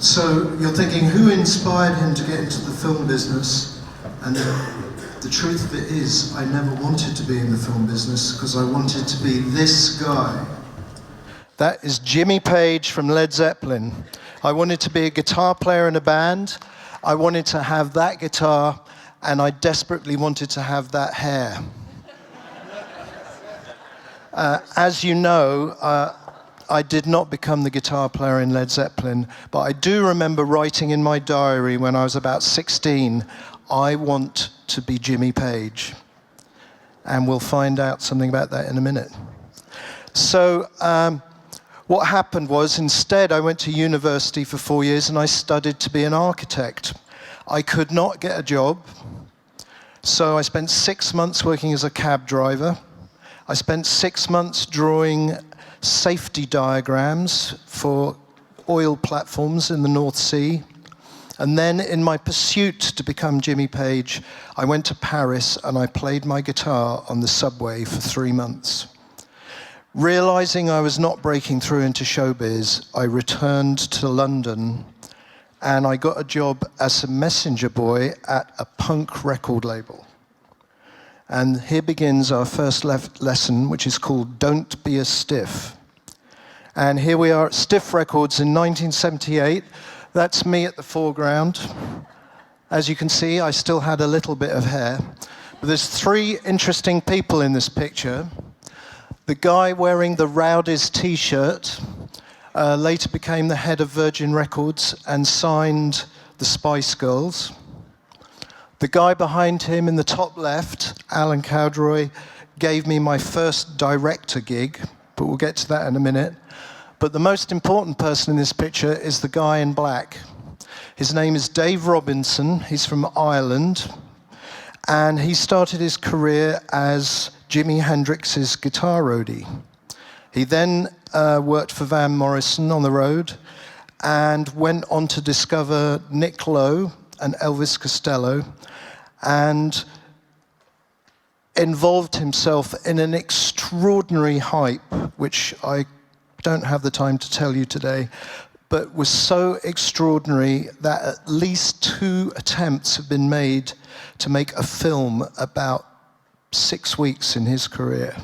So you're thinking, who inspired him to get into the film business? And the truth of it is, I never wanted to be in the film business because I wanted to be this guy. That is Jimmy Page from Led Zeppelin. I wanted to be a guitar player in a band. I wanted to have that guitar, and I desperately wanted to have that hair. As you know, I did not become the guitar player in Led Zeppelin, but I do remember writing in my diary when I was about 16, I want to be Jimmy Page. And we'll find out something about that in a minute. So what happened was, instead, I went to university for 4 years and I studied to be an architect. I could not get a job, so I spent 6 months working as a cab driver. I spent 6 months drawing safety diagrams for oil platforms in the North Sea. And then, in my pursuit to become Jimmy Page, I went to Paris and I played my guitar on the subway for 3 months. Realizing I was not breaking through into showbiz, I returned to London and I got a job as a messenger boy at a punk record label. And here begins our first lesson, which is called Don't Be a Stiff. And here we are at Stiff Records in 1978. That's me at the foreground. As you can see, I still had a little bit of hair. But there's 3 interesting people in this picture. The guy wearing the Rowdies t-shirt later became the head of Virgin Records and signed the Spice Girls. The guy behind him in the top left, Alan Cowdroy, gave me my first director gig, but we'll get to that in a minute. But the most important person in this picture is the guy in black. His name is Dave Robinson. He's from Ireland, and he started his career as Jimi Hendrix's guitar roadie. He then worked for Van Morrison on the road and went on to discover Nick Lowe and Elvis Costello and involved himself in an extraordinary hype, which I don't have the time to tell you today, but was so extraordinary that at least 2 attempts have been made to make a film about 6 weeks in his career.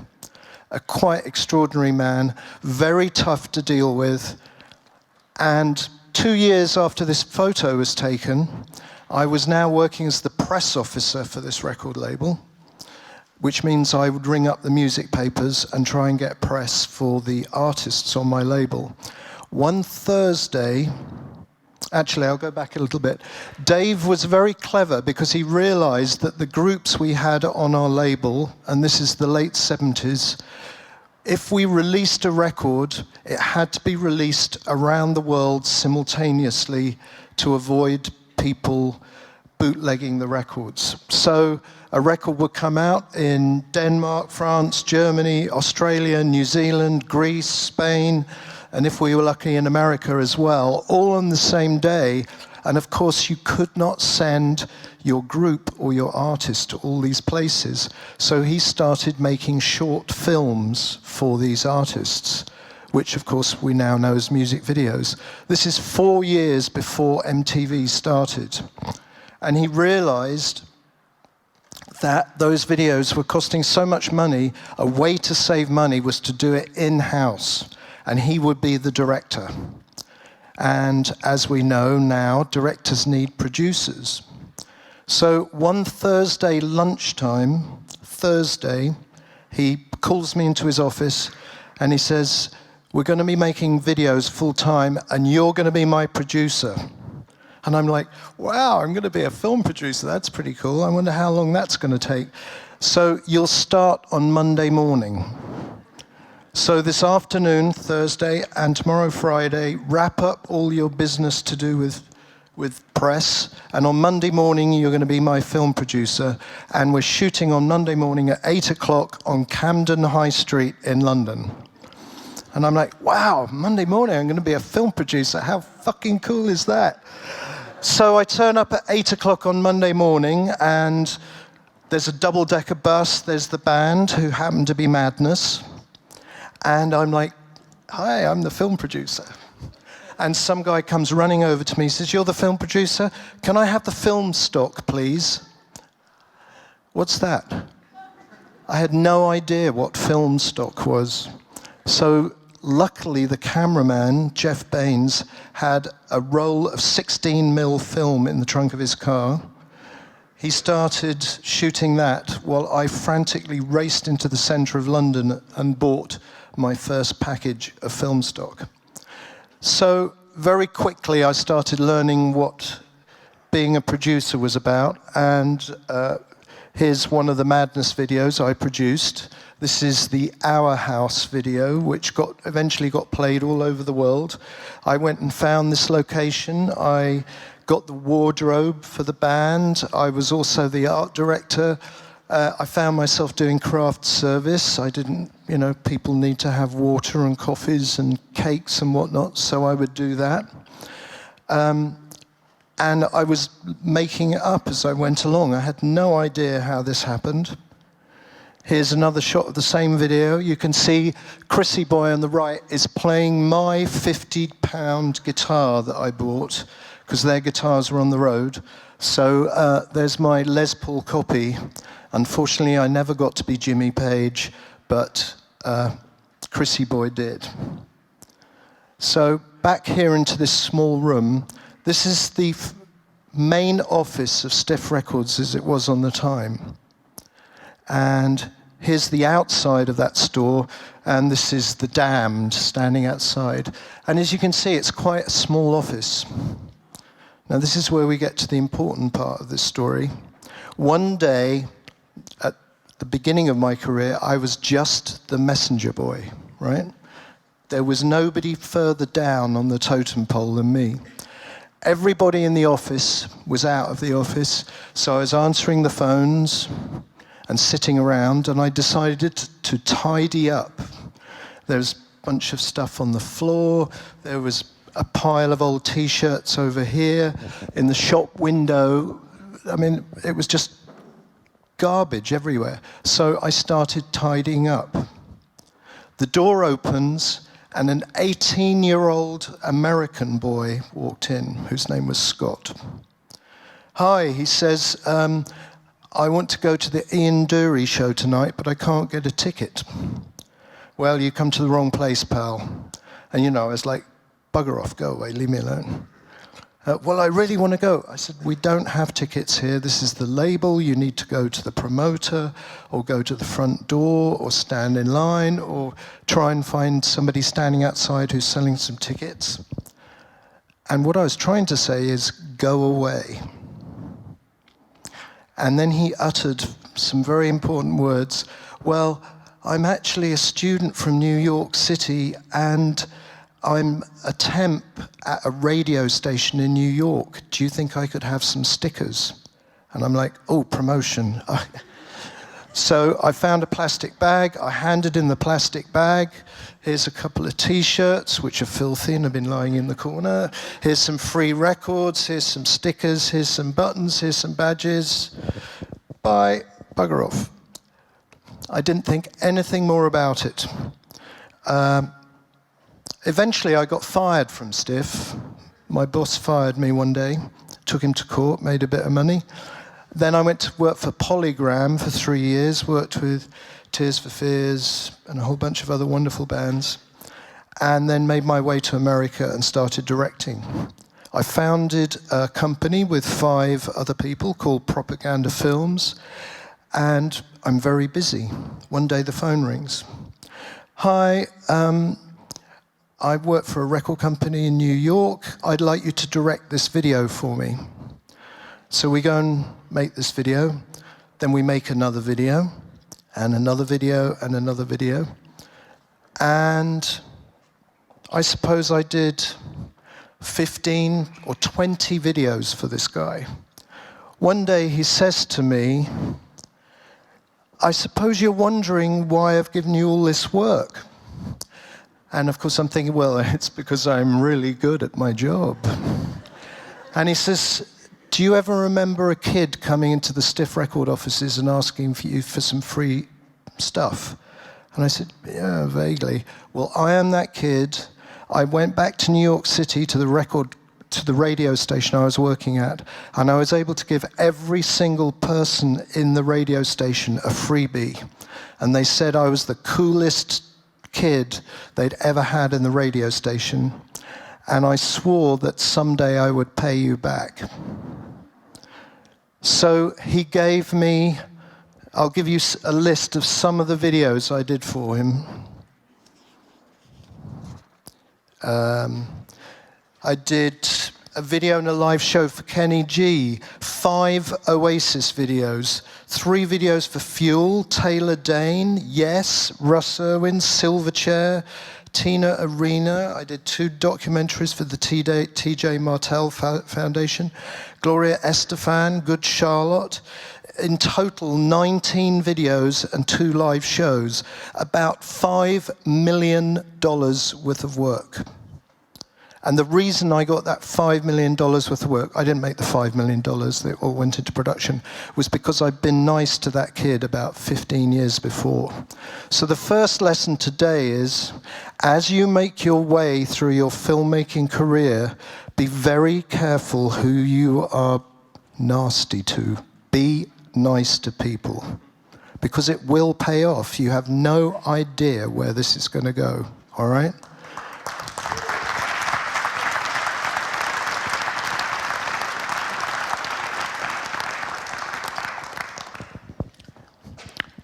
A quite extraordinary man, very tough to deal with. And 2 years after this photo was taken, I was now working as the press officer for this record label, which means I would ring up the music papers and try and get press for the artists on my label. One Thursday, actually, I'll go back a little bit. Dave was very clever because he realized that the groups we had on our label, and this is the late 70s, if we released a record, it had to be released around the world simultaneously to avoid people bootlegging the records. So a record would come out in Denmark, France, Germany, Australia, New Zealand, Greece, Spain, and if we were lucky in America as well, all on the same day. And of course, you could not send your group or your artist to all these places. So he started making short films for these artists, which of course we now know as music videos. This is 4 years before MTV started. And he realized that those videos were costing so much money, a way to save money was to do it in-house. And he would be the director. And as we know now, directors need producers. So one Thursday lunchtime, he calls me into his office and he says, "We're going to be making videos full time and you're going to be my producer." And I'm like, wow, I'm going to be a film producer. That's pretty cool. I wonder how long that's going to take. So you'll start on Monday morning. So this afternoon, Thursday, and tomorrow, Friday, wrap up all your business to do with press. And on Monday morning, you're going to be my film producer. And we're shooting on Monday morning at 8 o'clock on Camden High Street in London. And I'm like, wow, Monday morning, I'm going to be a film producer. How fucking cool is that? So I turn up at 8 o'clock on Monday morning, and there's a double-decker bus. There's the band, who happen to be Madness. And I'm like, hi, I'm the film producer. and some guy comes running over to me. He says, "You're the film producer? Can I have the film stock, please?" What's that? I had no idea what film stock was. So luckily, the cameraman, Jeff Baines, had a roll of 16mm film in the trunk of his car. He started shooting that while I frantically raced into the centre of London and bought my first package of film stock. So very quickly I started learning what being a producer was about, and here's one of the Madness videos I produced. This is the Our House video, which eventually got played all over the world. I went and found this location. I got the wardrobe for the band. I was also the art director. I found myself doing craft service. I didn't, people need to have water and coffees and cakes and whatnot, so I would do that. And I was making it up as I went along. I had no idea how this happened. Here's another shot of the same video. You can see Chrissy Boy on the right is playing my £50 guitar that I bought, because their guitars were on the road. So there's my Les Paul copy. Unfortunately, I never got to be Jimmy Page, but Chrissy Boy did. So back here into this small room, this is the main office of Stiff Records as it was on the time. And here's the outside of that store, and this is the Damned standing outside. And as you can see, it's quite a small office. Now, this is where we get to the important part of this story. One day, at the beginning of my career, I was just the messenger boy, right? There was nobody further down on the totem pole than me. Everybody in the office was out of the office, so I was answering the phones and sitting around, and I decided to tidy up. There was a bunch of stuff on the floor. There was a pile of old T-shirts over here. In the shop window, I mean, it was just garbage everywhere. So I started tidying up. The door opens, and an 18-year-old American boy walked in, whose name was Scott. "Hi," he says, "I want to go to the Ian Dury show tonight, but I can't get a ticket." "Well, you come to the wrong place, pal." And I was like, "Bugger off, go away, leave me alone." "Well, I really want to go." I said, "We don't have tickets here. This is the label. You need to go to the promoter, or go to the front door, or stand in line, or try and find somebody standing outside who's selling some tickets." And what I was trying to say is, "Go away." And then he uttered some very important words. "Well, I'm actually a student from New York City, and I'm a temp at a radio station in New York. Do you think I could have some stickers?" And I'm like, "Oh, promotion." So I found a plastic bag. I handed in the plastic bag. Here's a couple of T-shirts, which are filthy and have been lying in the corner. Here's some free records. Here's some stickers. Here's some buttons. Here's some badges. Bye. Bugger off. I didn't think anything more about it. Eventually, I got fired from Stiff. My boss fired me one day, took him to court, made a bit of money. Then I went to work for Polygram for 3 years, worked with Tears for Fears and a whole bunch of other wonderful bands, and then made my way to America and started directing. I founded a company with 5 other people called Propaganda Films, and I'm very busy. One day the phone rings. "Hi, I work for a record company in New York. I'd like you to direct this video for me." So we go and make this video. Then we make another video, and another video, and another video. And I suppose I did 15 or 20 videos for this guy. One day he says to me, "I suppose you're wondering why I've given you all this work." And of course I'm thinking, well, it's because I'm really good at my job. And he says, "Do you ever remember a kid coming into the Stiff Record offices and asking for you for some free stuff?" And I said, "Yeah, vaguely." "Well, I am that kid. I went back to New York City to the radio station I was working at, and I was able to give every single person in the radio station a freebie. And they said I was the coolest kid they'd ever had in the radio station. And I swore that someday I would pay you back. So he gave me, I'll give you a list of some of the videos I did for him. I did a video and a live show for Kenny G, 5 Oasis videos, 3 videos for Fuel, Taylor Dane, Yes, Russ Irwin, Silverchair, Tina Arena. I did 2 documentaries for the TJ Martell Foundation, Gloria Estefan, Good Charlotte. In total, 19 videos and 2 live shows, about $5 million worth of work. And the reason I got that $5 million worth of work, I didn't make the $5 million that all went into production, was because I'd been nice to that kid about 15 years before. So the first lesson today is, as you make your way through your filmmaking career, be very careful who you are nasty to. Be nice to people, because it will pay off. You have no idea where this is going to go, all right?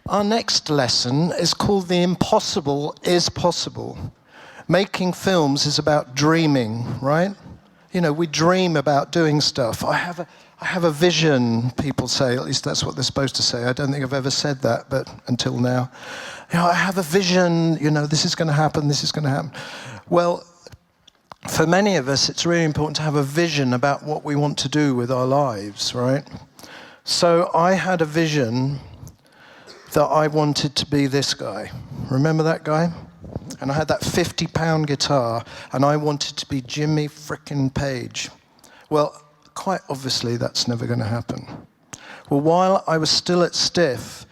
Our next lesson is called The Impossible is Possible. Making films is about dreaming, right? You know, we dream about doing stuff. I have a vision, people say, at least that's what they're supposed to say. I don't think I've ever said that, but until now. You know, I have a vision, you know, this is going to happen, this is going to happen. Well, for many of us, it's really important to have a vision about what we want to do with our lives, right? So I had a vision that I wanted to be this guy. Remember that guy? And I had that 50-pound guitar, and I wanted to be Jimmy frickin' Page. Well, quite obviously, that's never going to happen. Well, while I was still at Stiff,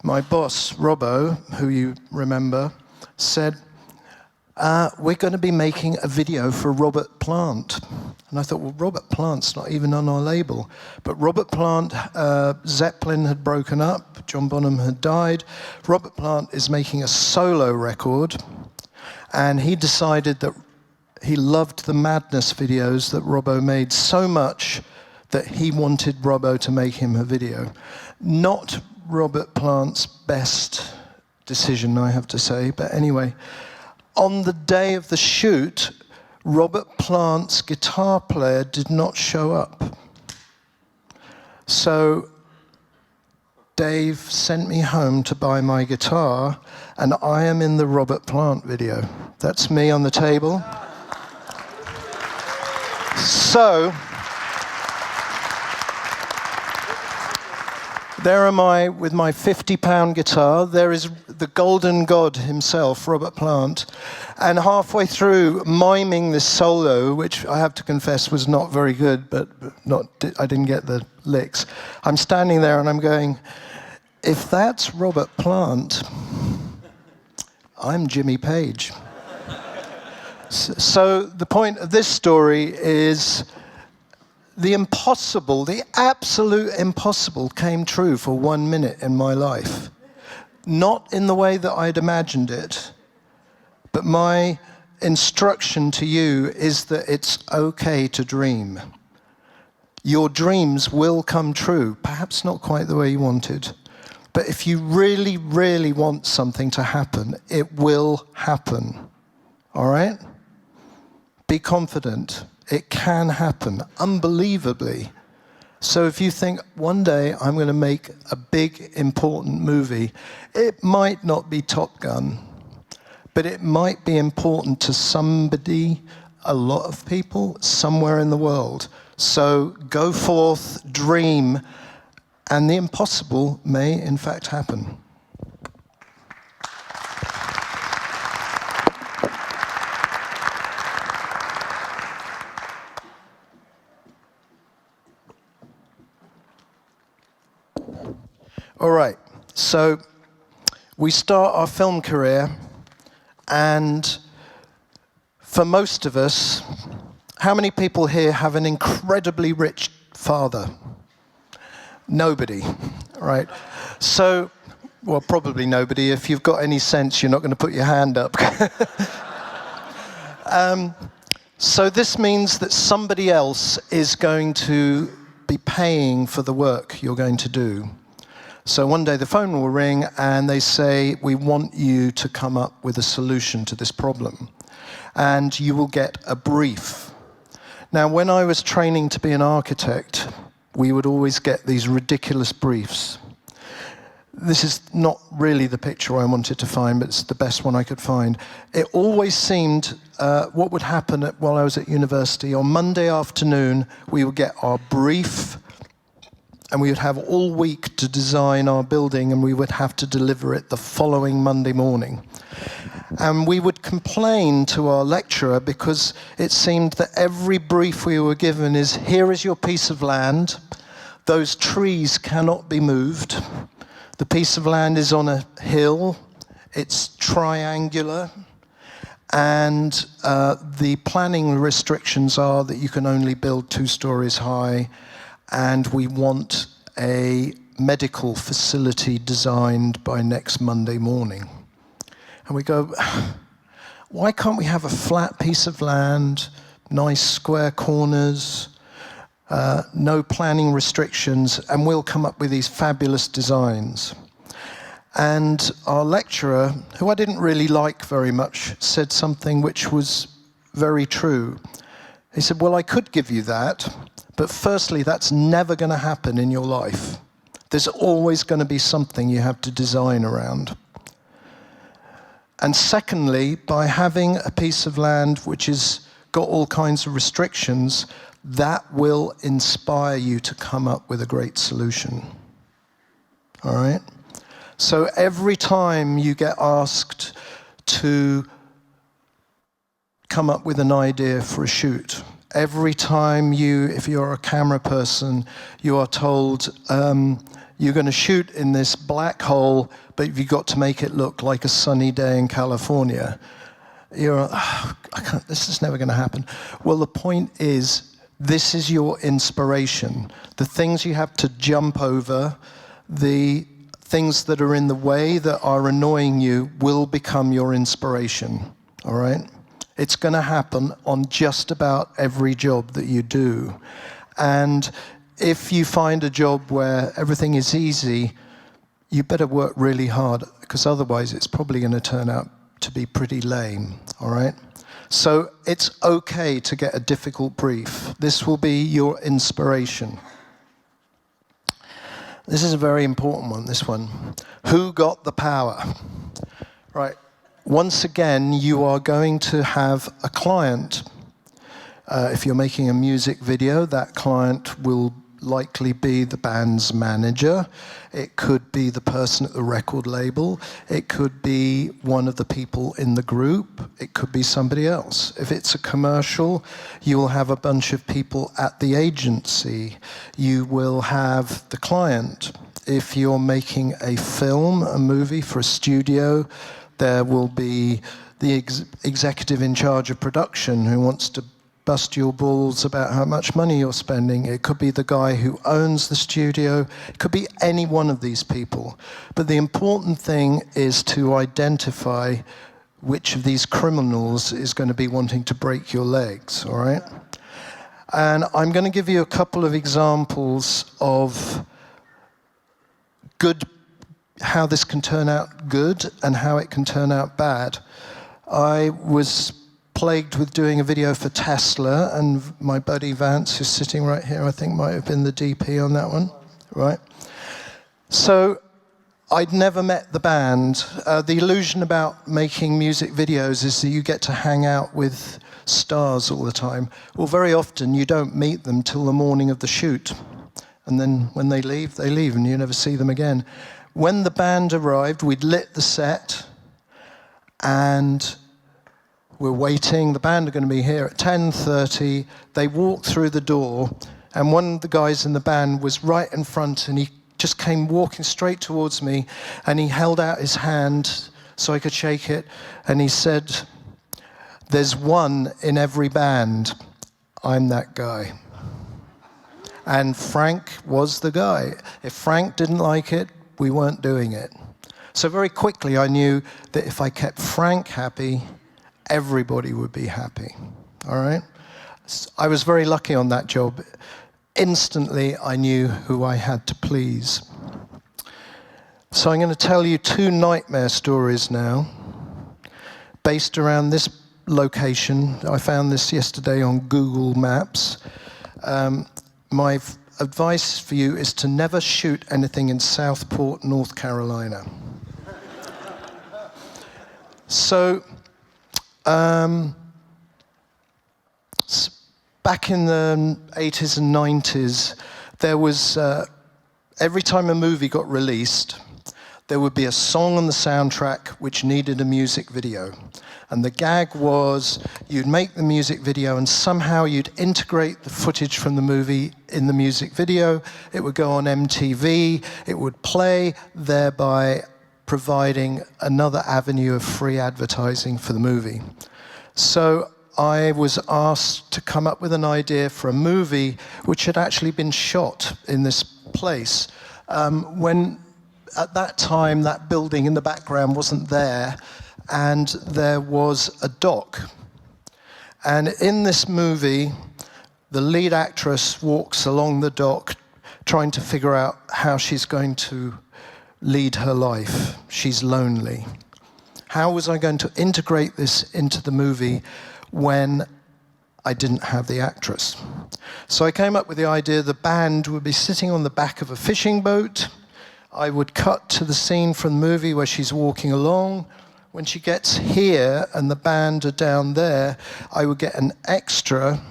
my boss, Robbo, who you remember, said, we're going to be making a video for Robert Plant. And I thought, well, Robert Plant's not even on our label. But Robert Plant, Zeppelin had broken up, John Bonham had died. Robert Plant is making a solo record, and he decided that he loved the Madness videos that Robbo made so much that he wanted Robbo to make him a video. Not Robert Plant's best decision, I have to say, but anyway. On the day of the shoot, Robert Plant's guitar player did not show up. So Dave sent me home to buy my guitar, and I am in the Robert Plant video. That's me on the table. So there am I with my 50-pound guitar. There is the golden god himself, Robert Plant. And halfway through miming this solo, which I have to confess was not very good, but I didn't get the licks. I'm standing there and I'm going, if that's Robert Plant, I'm Jimmy Page. So the point of this story is the impossible, the absolute impossible came true for 1 minute in my life. Not in the way that I'd imagined it, but my instruction to you is that it's okay to dream. Your dreams will come true, perhaps not quite the way you wanted, but if you really, really want something to happen, it will happen, all right? Be confident. It can happen, unbelievably. So if you think, one day I'm going to make a big, important movie, it might not be Top Gun, but it might be important to somebody, a lot of people, somewhere in the world. So go forth, dream, and the impossible may, in fact, happen. All right, so we start our film career, and For most of us, how many people here have an incredibly rich father? Nobody, right? So, well, probably nobody. If you've got any sense, you're not going to put your hand up. So this means that somebody else is going to be paying for the work you're going to do. So one day the phone will ring and they say, we want you to come up with a solution to this problem. And you will get a brief. Now, when I was training to be an architect, we would always get these ridiculous briefs. This is not really the picture I wanted to find, but it's the best one I could find. It always seemed what would happen while I was at university. On Monday afternoon, we would get our brief, and we would have all week to design our building, and we would have to deliver it the following Monday morning. And we would complain to our lecturer because it seemed that every brief we were given is, here is your piece of land, those trees cannot be moved, the piece of land is on a hill, it's triangular, and the planning restrictions are that you can only build 2 stories high, and we want a medical facility designed by next Monday morning. And we go, why can't we have a flat piece of land, nice square corners, no planning restrictions, and we'll come up with these fabulous designs. And our lecturer, who I didn't really like very much, said something which was very true. He said, well, I could give you that, but firstly, that's never going to happen in your life. There's always going to be something you have to design around. And secondly, by having a piece of land which has got all kinds of restrictions, that will inspire you to come up with a great solution. All right? So every time you get asked to come up with an idea for a shoot, every time if you're a camera person, you are told you're going to shoot in this black hole, but you've got to make it look like a sunny day in California. You're, this is never going to happen. Well, the point is, this is your inspiration. The things you have to jump over, the things that are in the way that are annoying you will become your inspiration, all right? It's going to happen on just about every job that you do. And if you find a job where everything is easy, you better work really hard, because otherwise it's probably going to turn out to be pretty lame, all right? So it's okay to get a difficult brief. This will be your inspiration. This is a very important one, this one. Who got the power? Right. Once again, you are going to have a client. If you're making a music video, that client will likely be the band's manager. It could be the person at the record label. It could be one of the people in the group. It could be somebody else. If it's a commercial, you will have a bunch of people at the agency. You will have the client. If you're making a film, a movie for a studio, there will be the executive in charge of production who wants to bust your balls about how much money you're spending. It could be the guy who owns the studio. It could be any one of these people. But the important thing is to identify which of these criminals is going to be wanting to break your legs, all right? And I'm going to give you a couple of examples of how this can turn out good and how it can turn out bad. I was plagued with doing a video for Tesla, and my buddy Vance, who's sitting right here, I think might have been the DP on that one, right? So I'd never met the band. The illusion about making music videos is that you get to hang out with stars all the time. Well, very often you don't meet them till the morning of the shoot. And then when they leave, and you never see them again. When the band arrived, we'd lit the set, and we're waiting. The band are going to be here at 10:30. They walked through the door, and one of the guys in the band was right in front, and he just came walking straight towards me, and he held out his hand so I could shake it, and he said, there's one in every band. I'm that guy. And Frank was the guy. If Frank didn't like it, we weren't doing it. So very quickly I knew that if I kept Frank happy, everybody would be happy. All right? I was very lucky on that job. Instantly I knew who I had to please. So I'm going to tell you 2 nightmare stories now, based around this location. I found this yesterday on Google Maps. My advice for you is to never shoot anything in Southport, North Carolina. So, back in the 80s and 90s, there was, every time a movie got released, there would be a song on the soundtrack which needed a music video. And the gag was, you'd make the music video and somehow you'd integrate the footage from the movie in the music video. It would go on MTV, it would play, thereby providing another avenue of free advertising for the movie. So I was asked to come up with an idea for a movie which had actually been shot in this place. When at that time that building in the background wasn't there, and there was a dock. And in this movie, the lead actress walks along the dock trying to figure out how she's going to lead her life. She's lonely. How was I going to integrate this into the movie when I didn't have the actress? So I came up with the idea the band would be sitting on the back of a fishing boat. I would cut to the scene from the movie where she's walking along. When she gets here and the band are down there, I would get an extra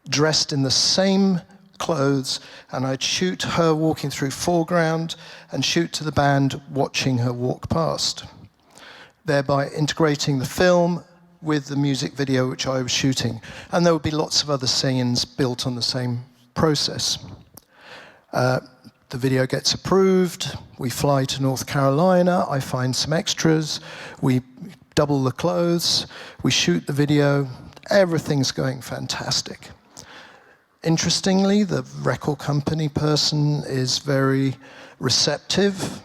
dressed in the same clothes, and I'd shoot her walking through foreground and shoot to the band watching her walk past, thereby integrating the film with the music video which I was shooting. And there would be lots of other scenes built on the same process. The video gets approved, we fly to North Carolina, I find some extras, we double the clothes, we shoot the video, everything's going fantastic. Interestingly, the record company person is very receptive,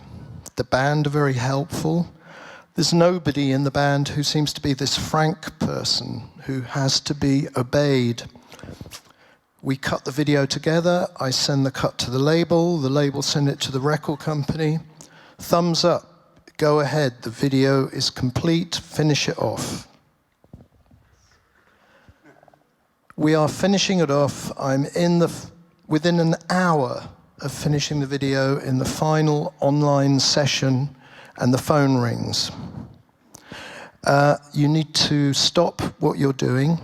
the band are very helpful. There's nobody in the band who seems to be this Frank person who has to be obeyed. We cut the video together, I send the cut to the label send it to the record company. Thumbs up, go ahead, the video is complete, finish it off. We are finishing it off, I'm within an hour of finishing the video in the final online session, and the phone rings. You need to stop what you're doing.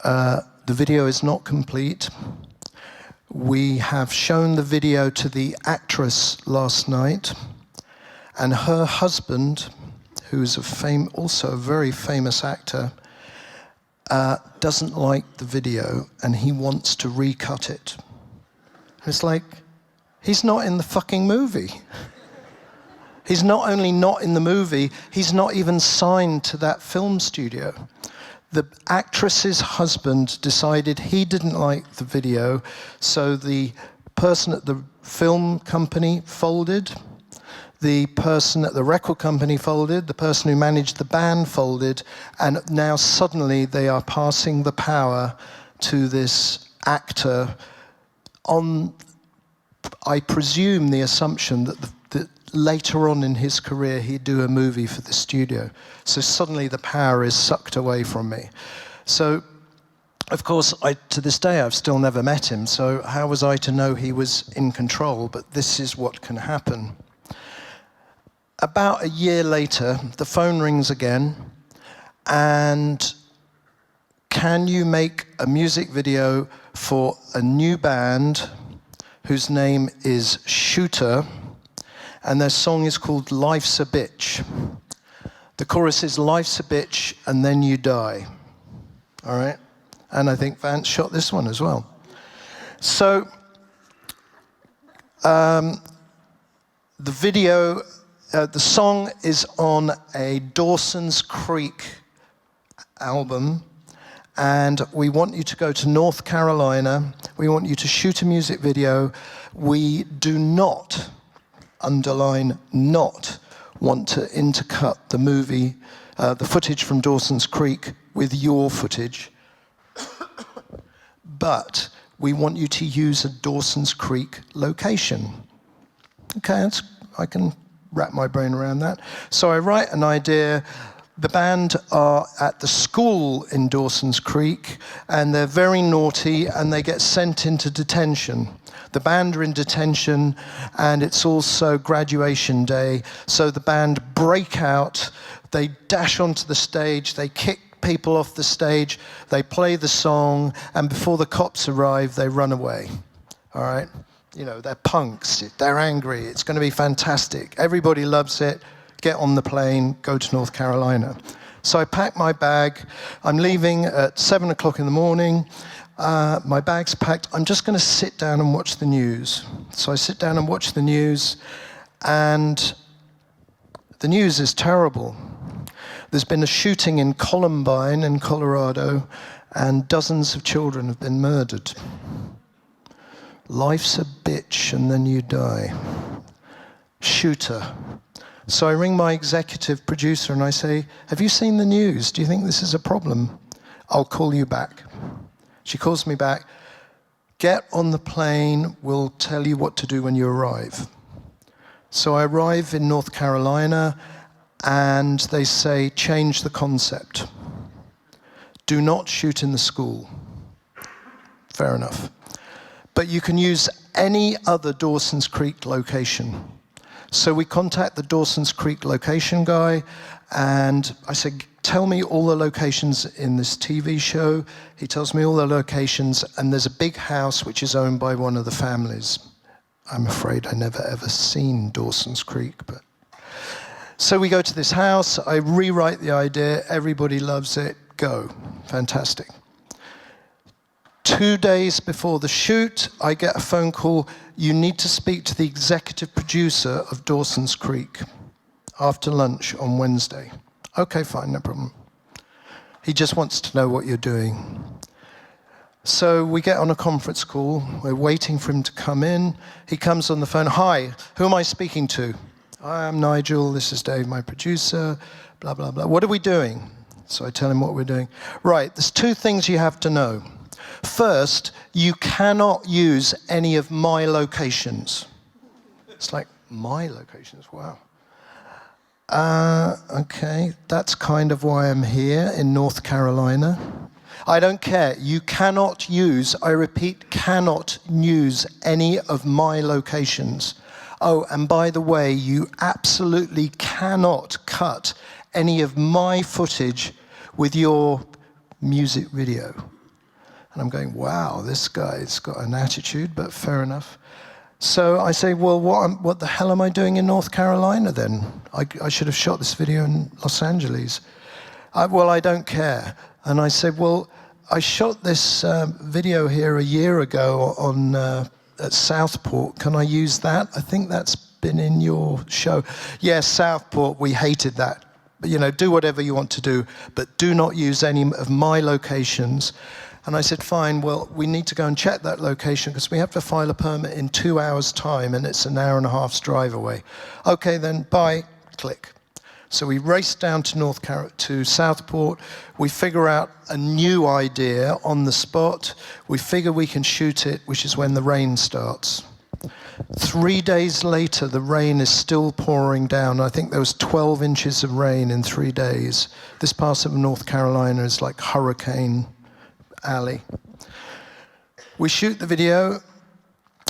The video is not complete. We have shown the video to the actress last night, and her husband, who's also a very famous actor, doesn't like the video and he wants to recut it. And it's like, he's not in the fucking movie. He's not only not in the movie, he's not even signed to that film studio. The actress's husband decided he didn't like the video, so the person at the film company folded, the person at the record company folded, the person who managed the band folded, and now suddenly they are passing the power to this actor on, I presume, the assumption that later on in his career he'd do a movie for the studio. So suddenly the power is sucked away from me. So, of course, to this day I've still never met him, so how was I to know he was in control? But this is what can happen. About a year later, the phone rings again, and can you make a music video for a new band whose name is Shooter, and their song is called Life's a Bitch. The chorus is Life's a bitch and then you die. All right? And I think Vance shot this one as well. So, the video, the song is on a Dawson's Creek album, and we want you to go to North Carolina. We want you to shoot a music video. We do not, underline not, want to intercut the movie, the footage from Dawson's Creek with your footage. But we want you to use a Dawson's Creek location. Okay, I can wrap my brain around that. So I write an idea. The band are at the school in Dawson's Creek, and they're very naughty, and they get sent into detention. The band are in detention, and it's also graduation day, so the band break out, they dash onto the stage, they kick people off the stage, they play the song, and before the cops arrive, they run away. All right? You know, they're punks, they're angry, it's going to be fantastic. Everybody loves it. Get on the plane, go to North Carolina. So I pack my bag. I'm leaving at 7 o'clock in the morning. My bag's packed. I'm just going to sit down and watch the news. So I sit down and watch the news, and the news is terrible. There's been a shooting in Columbine in Colorado, and dozens of children have been murdered. Life's a bitch, and then you die. Shooter. So I ring my executive producer and I say, have you seen the news? Do you think this is a problem? I'll call you back. She calls me back. Get on the plane, we'll tell you what to do when you arrive. So I arrive in North Carolina and they say, change the concept. Do not shoot in the school. Fair enough. But you can use any other Dawson's Creek location. So we contact the Dawson's Creek location guy, and I said, tell me all the locations in this TV show. He tells me all the locations, and there's a big house which is owned by one of the families. I'm afraid I never ever seen Dawson's Creek, but... So we go to this house, I rewrite the idea, everybody loves it, go. Fantastic. 2 days before the shoot, I get a phone call. You need to speak to the executive producer of Dawson's Creek after lunch on Wednesday. Okay, fine, no problem. He just wants to know what you're doing. So we get on a conference call. We're waiting for him to come in. He comes on the phone. Hi, who am I speaking to? I am Nigel. This is Dave, my producer. Blah, blah, blah. What are we doing? So I tell him what we're doing. Right, there's 2 things you have to know. First, you cannot use any of my locations. It's like, my locations, wow. Okay, that's kind of why I'm here in North Carolina. I don't care. You cannot use, I repeat, cannot use any of my locations. Oh, and by the way, you absolutely cannot cut any of my footage with your music video. And I'm going, wow, this guy's got an attitude, but fair enough. So I say, well, what the hell am I doing in North Carolina then? I should have shot this video in Los Angeles. Well, I don't care. And I said, well, I shot this video here a year ago on at Southport. Can I use that? I think that's been in your show. Yes, Southport, we hated that. But, you know, do whatever you want to do, but do not use any of my locations. And I said, fine, well, we need to go and check that location because we have to file a permit in 2 hours' time and it's an hour and a half's drive away. Okay, then, bye, click. So we race down to Southport. We figure out a new idea on the spot. We figure we can shoot it, which is when the rain starts. 3 days later, the rain is still pouring down. I think there was 12 inches of rain in 3 days. This part of North Carolina is like Hurricane Alley. We shoot the video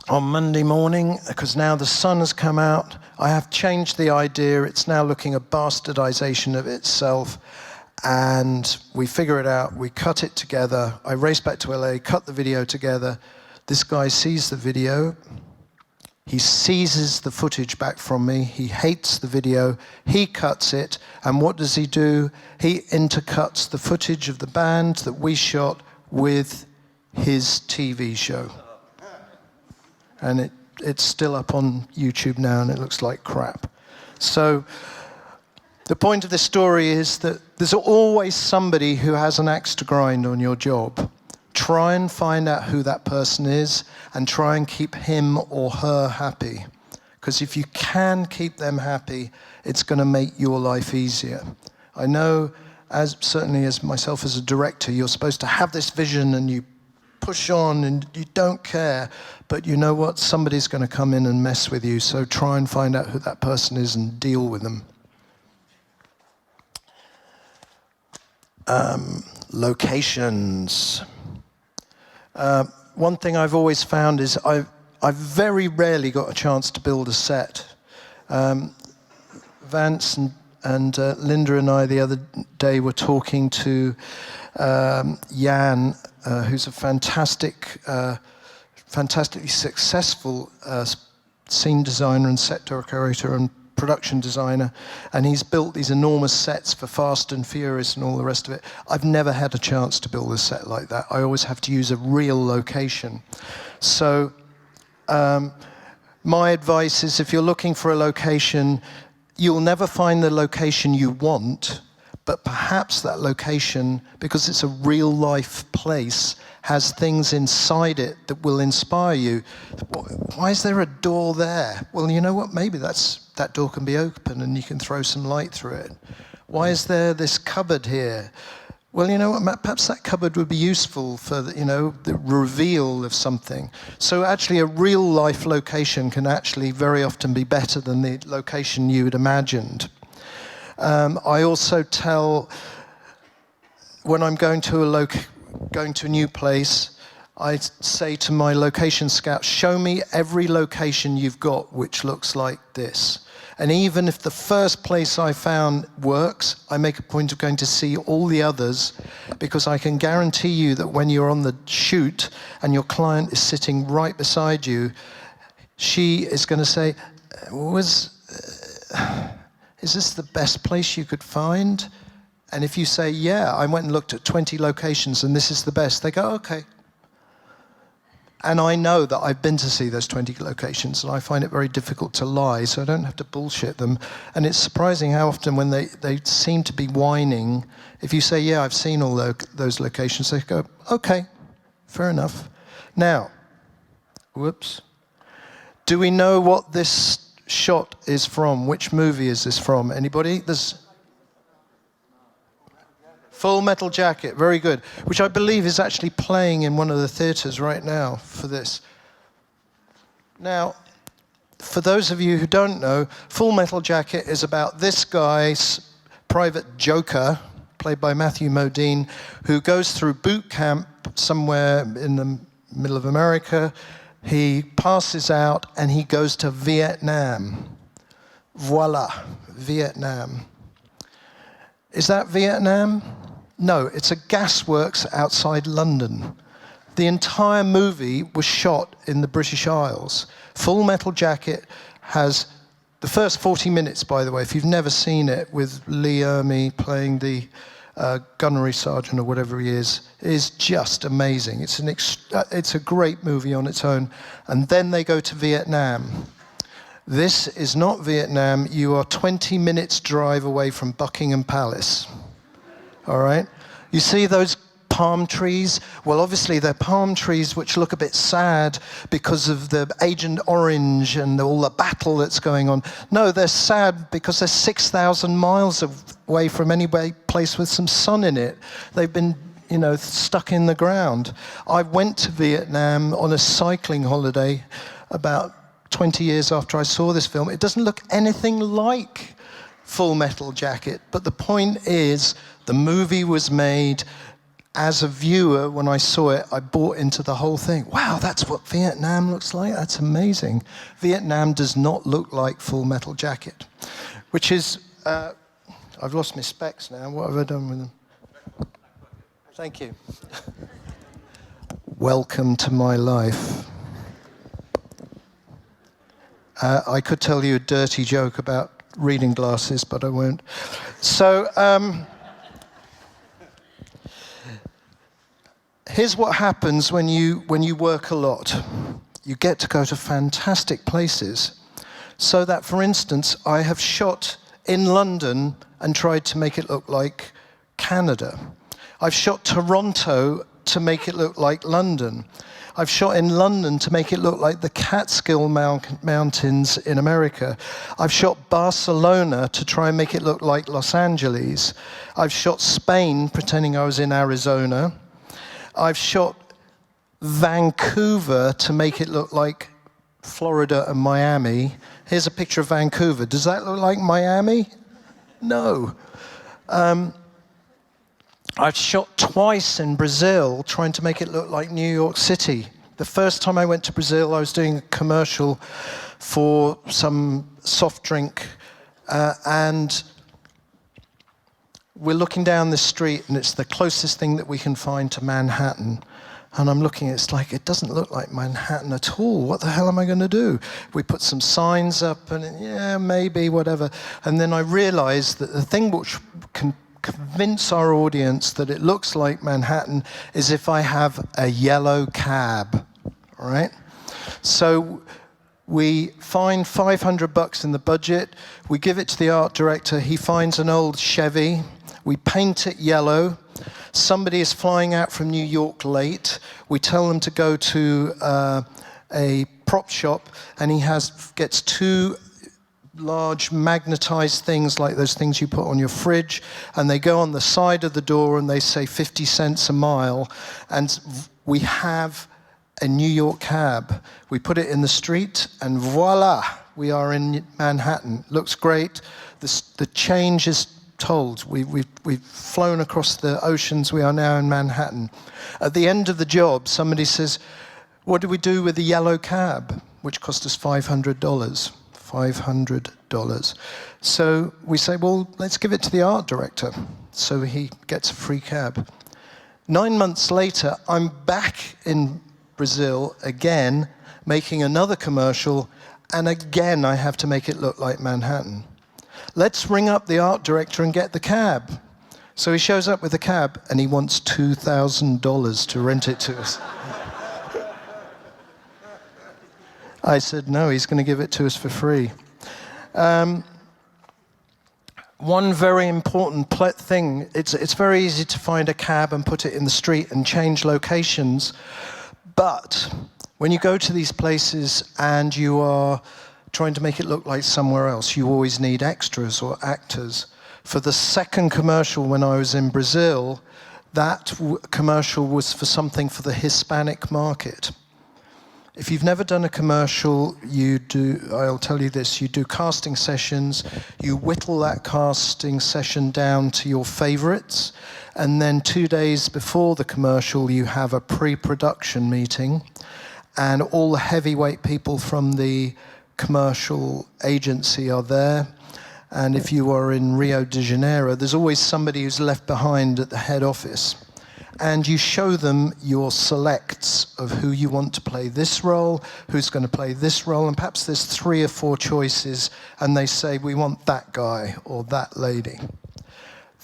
on Monday morning because now the sun has come out. I have changed the idea. It's now looking a bastardization of itself. And we figure it out. We cut it together. I race back to LA, cut the video together. This guy sees the video. He seizes the footage back from me. He hates the video. He cuts it. And what does he do? He intercuts the footage of the band that we shot with his TV show. And it's still up on YouTube now, and it looks like crap. So The point of this story is that there's always somebody who has an axe to grind on your job. Try and find out who that person is and try and keep him or her happy. Because if you can keep them happy, it's going to make your life easier. I know, certainly as myself as a director, you're supposed to have this vision and you push on and you don't care. But you know what? Somebody's going to come in and mess with you. So try and find out who that person is and deal with them. Locations. One thing I've always found is I've very rarely got a chance to build a set. Vance and Linda and I the other day were talking to Jan, who's a fantastically successful scene designer and set decorator and production designer, and he's built these enormous sets for Fast and Furious and all the rest of it. I've never had a chance to build a set like that. I always have to use a real location. So my advice is, if you're looking for a location, you'll never find the location you want, but perhaps that location, because it's a real life place, has things inside it that will inspire you. Why is there a door there? Well, you know what? Maybe that door can be open and you can throw some light through it. Why is there this cupboard here? Well, you know what? Perhaps that cupboard would be useful for the reveal of something. So actually, a real life location can actually very often be better than the location you had imagined. I also tell, when I'm going to a new place, I say to my location scout, show me every location you've got which looks like this. And even if the first place I found works, I make a point of going to see all the others, because I can guarantee you that when you're on the shoot and your client is sitting right beside you, she is going to say, is this the best place you could find? And if you say, yeah, I went and looked at 20 locations and this is the best, they go, okay. And I know that I've been to see those 20 locations, and I find it very difficult to lie, so I don't have to bullshit them. And it's surprising how often when they seem to be whining, if you say, yeah, I've seen all those locations, they go, okay, fair enough. Now, whoops. Do we know what this shot is from? Which movie is this from? Anybody? There's Full Metal Jacket, very good. Which I believe is actually playing in one of the theatres right now for this. Now, for those of you who don't know, Full Metal Jacket is about this guy's private joker, played by Matthew Modine, who goes through boot camp somewhere in the middle of America. He passes out and he goes to Vietnam. Voila, Vietnam. Is that Vietnam? No, it's a gasworks outside London. The entire movie was shot in the British Isles. Full Metal Jacket has the first 40 minutes, by the way, if you've never seen it, with Lee Ermey playing the gunnery sergeant or whatever he is just amazing. It's a great movie on its own. And then they go to Vietnam. This is not Vietnam. You are 20 minutes drive away from Buckingham Palace. All right? You see those palm trees? Well, obviously they're palm trees which look a bit sad because of the Agent Orange and all the battle that's going on. No, they're sad because they're 6,000 miles away from any place with some sun in it. They've been, stuck in the ground. I went to Vietnam on a cycling holiday about 20 years after I saw this film. It doesn't look anything like Full Metal Jacket, but the point is, the movie was made. As a viewer, when I saw it, I bought into the whole thing. Wow, that's what Vietnam looks like? That's amazing. Vietnam does not look like Full Metal Jacket, which is, I've lost my specs now. What have I done with them? Thank you. Welcome to my life. I could tell you a dirty joke about reading glasses, but I won't. So, here's what happens when you work a lot. You get to go to fantastic places. So that, for instance, I have shot in London and tried to make it look like Canada. I've shot Toronto to make it look like London. I've shot in London to make it look like the Catskill Mountains in America. I've shot Barcelona to try and make it look like Los Angeles. I've shot Spain pretending I was in Arizona. I've shot Vancouver to make it look like Florida and Miami. Here's a picture of Vancouver. Does that look like Miami? No. I've shot twice in Brazil trying to make it look like New York City. The first time I went to Brazil, I was doing a commercial for some soft drink, and we're looking down the street, and it's the closest thing that we can find to Manhattan. And I'm looking, it's like, it doesn't look like Manhattan at all. What the hell am I going to do? We put some signs up, and yeah, maybe, whatever. And then I realized that the thing which can convince our audience that it looks like Manhattan is if I have a yellow cab, all right? So we find $500 in the budget. We give it to the art director. He finds an old Chevy. We paint it yellow. Somebody is flying out from New York late. We tell them to go to a prop shop, and he gets two large magnetized things like those things you put on your fridge, and they go on the side of the door and they say 50 cents a mile, and we have a New York cab. We put it in the street, and voila, we are in Manhattan. Looks great. The change is told. We've flown across the oceans. We are now in Manhattan. At the end of the job, somebody says, what do we do with the yellow cab, which cost us $500? $500. So we say, well, let's give it to the art director. So he gets a free cab. 9 months later, I'm back in Brazil again, making another commercial, and again I have to make it look like Manhattan. Let's ring up the art director and get the cab. So he shows up with the cab, and he wants $2,000 to rent it to us. I said, no, he's going to give it to us for free. One very important thing, it's very easy to find a cab and put it in the street and change locations, but when you go to these places and you are trying to make it look like somewhere else, you always need extras or actors. For the second commercial when I was in Brazil, that commercial was for something for the Hispanic market. If you've never done a commercial, I'll tell you this, you do casting sessions, you whittle that casting session down to your favorites, and then 2 days before the commercial, you have a pre-production meeting, and all the heavyweight people from the commercial agency are there. And if you are in Rio de Janeiro, there's always somebody who's left behind at the head office. And you show them your selects of who you want to play this role, who's going to play this role, and perhaps there's 3 or 4 choices, and they say, we want that guy or that lady.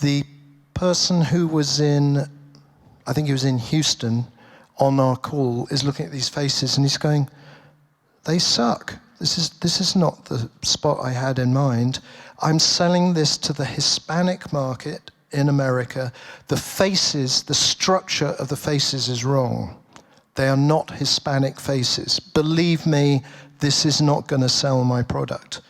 The person who was in, I think he was in Houston, on our call, is looking at these faces, and he's going, they suck. This is not the spot I had in mind. I'm selling this to the Hispanic market in America. The faces, the structure of the faces is wrong. They are not Hispanic faces. Believe me, this is not going to sell my product.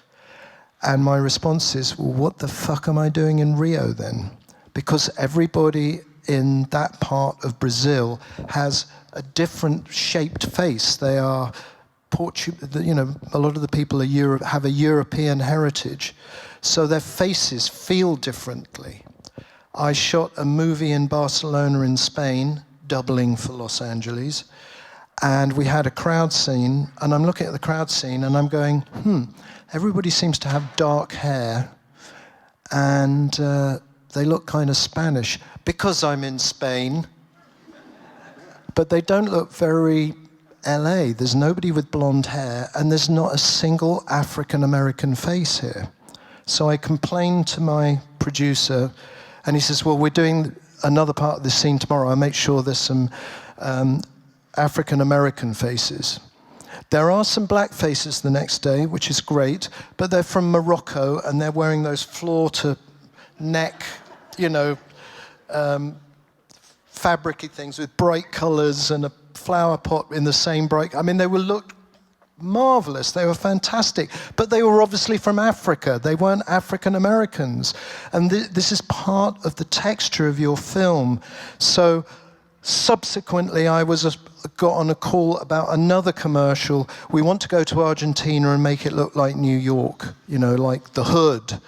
And my response is, well, what the fuck am I doing in Rio then? Because everybody in that part of Brazil has a different shaped face. They are a lot of the people have a European heritage, so their faces feel differently. I shot a movie in Barcelona in Spain, doubling for Los Angeles, and we had a crowd scene, and I'm looking at the crowd scene, and I'm going, everybody seems to have dark hair, and they look kind of Spanish, because I'm in Spain, but they don't look very LA. There's nobody with blonde hair, and there's not a single African-American face here. So I complained to my producer, and he says, well, we're doing another part of this scene tomorrow. I'll make sure there's some African-American faces. There are some black faces the next day, which is great, but they're from Morocco, and they're wearing those floor to neck, you know, fabricy things with bright colors and a flower pot in the same bright. I mean, they would look marvelous. They were fantastic, but they were obviously from Africa. They weren't African Americans, and this is part of the texture of your film. So subsequently, I got on a call about another commercial. We want to go to Argentina and make it look like New York, you know, like the hood,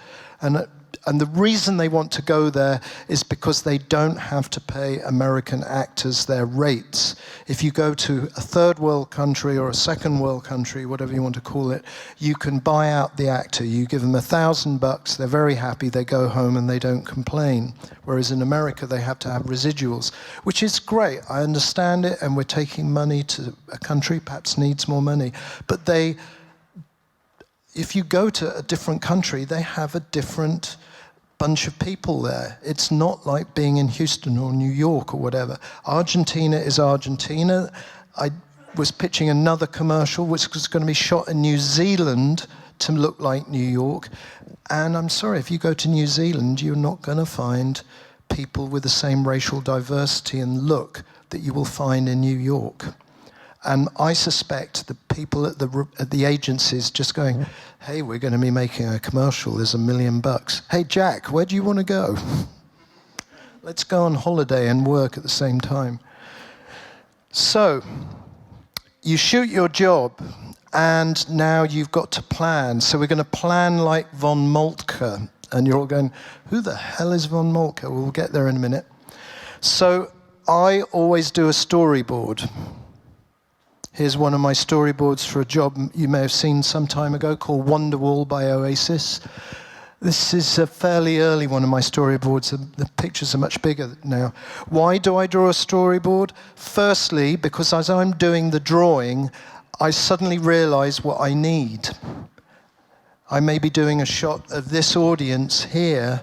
and the reason they want to go there is because they don't have to pay American actors their rates. If you go to a third world country or a second world country, whatever you want to call it, you can buy out the actor. You give them $1,000, they're very happy, they go home and they don't complain. Whereas in America, they have to have residuals, which is great. I understand it, and we're taking money to a country perhaps needs more money. But if you go to a different country, they have a different bunch of people there. It's not like being in Houston or New York or whatever. Argentina is Argentina. I was pitching another commercial which was going to be shot in New Zealand to look like New York. And I'm sorry, if you go to New Zealand, you're not going to find people with the same racial diversity and look that you will find in New York. And I suspect the people at the agencies just going, hey, we're going to be making a commercial, there's $1 million. Hey, Jack, where do you want to go? Let's go on holiday and work at the same time. So, you shoot your job, and now you've got to plan. So we're going to plan like von Moltke. And you're all going, who the hell is von Moltke? We'll get there in a minute. So I always do a storyboard. Here's one of my storyboards for a job you may have seen some time ago called Wonderwall by Oasis. This is a fairly early one of my storyboards. The pictures are much bigger now. Why do I draw a storyboard? Firstly, because as I'm doing the drawing, I suddenly realize what I need. I may be doing a shot of this audience here,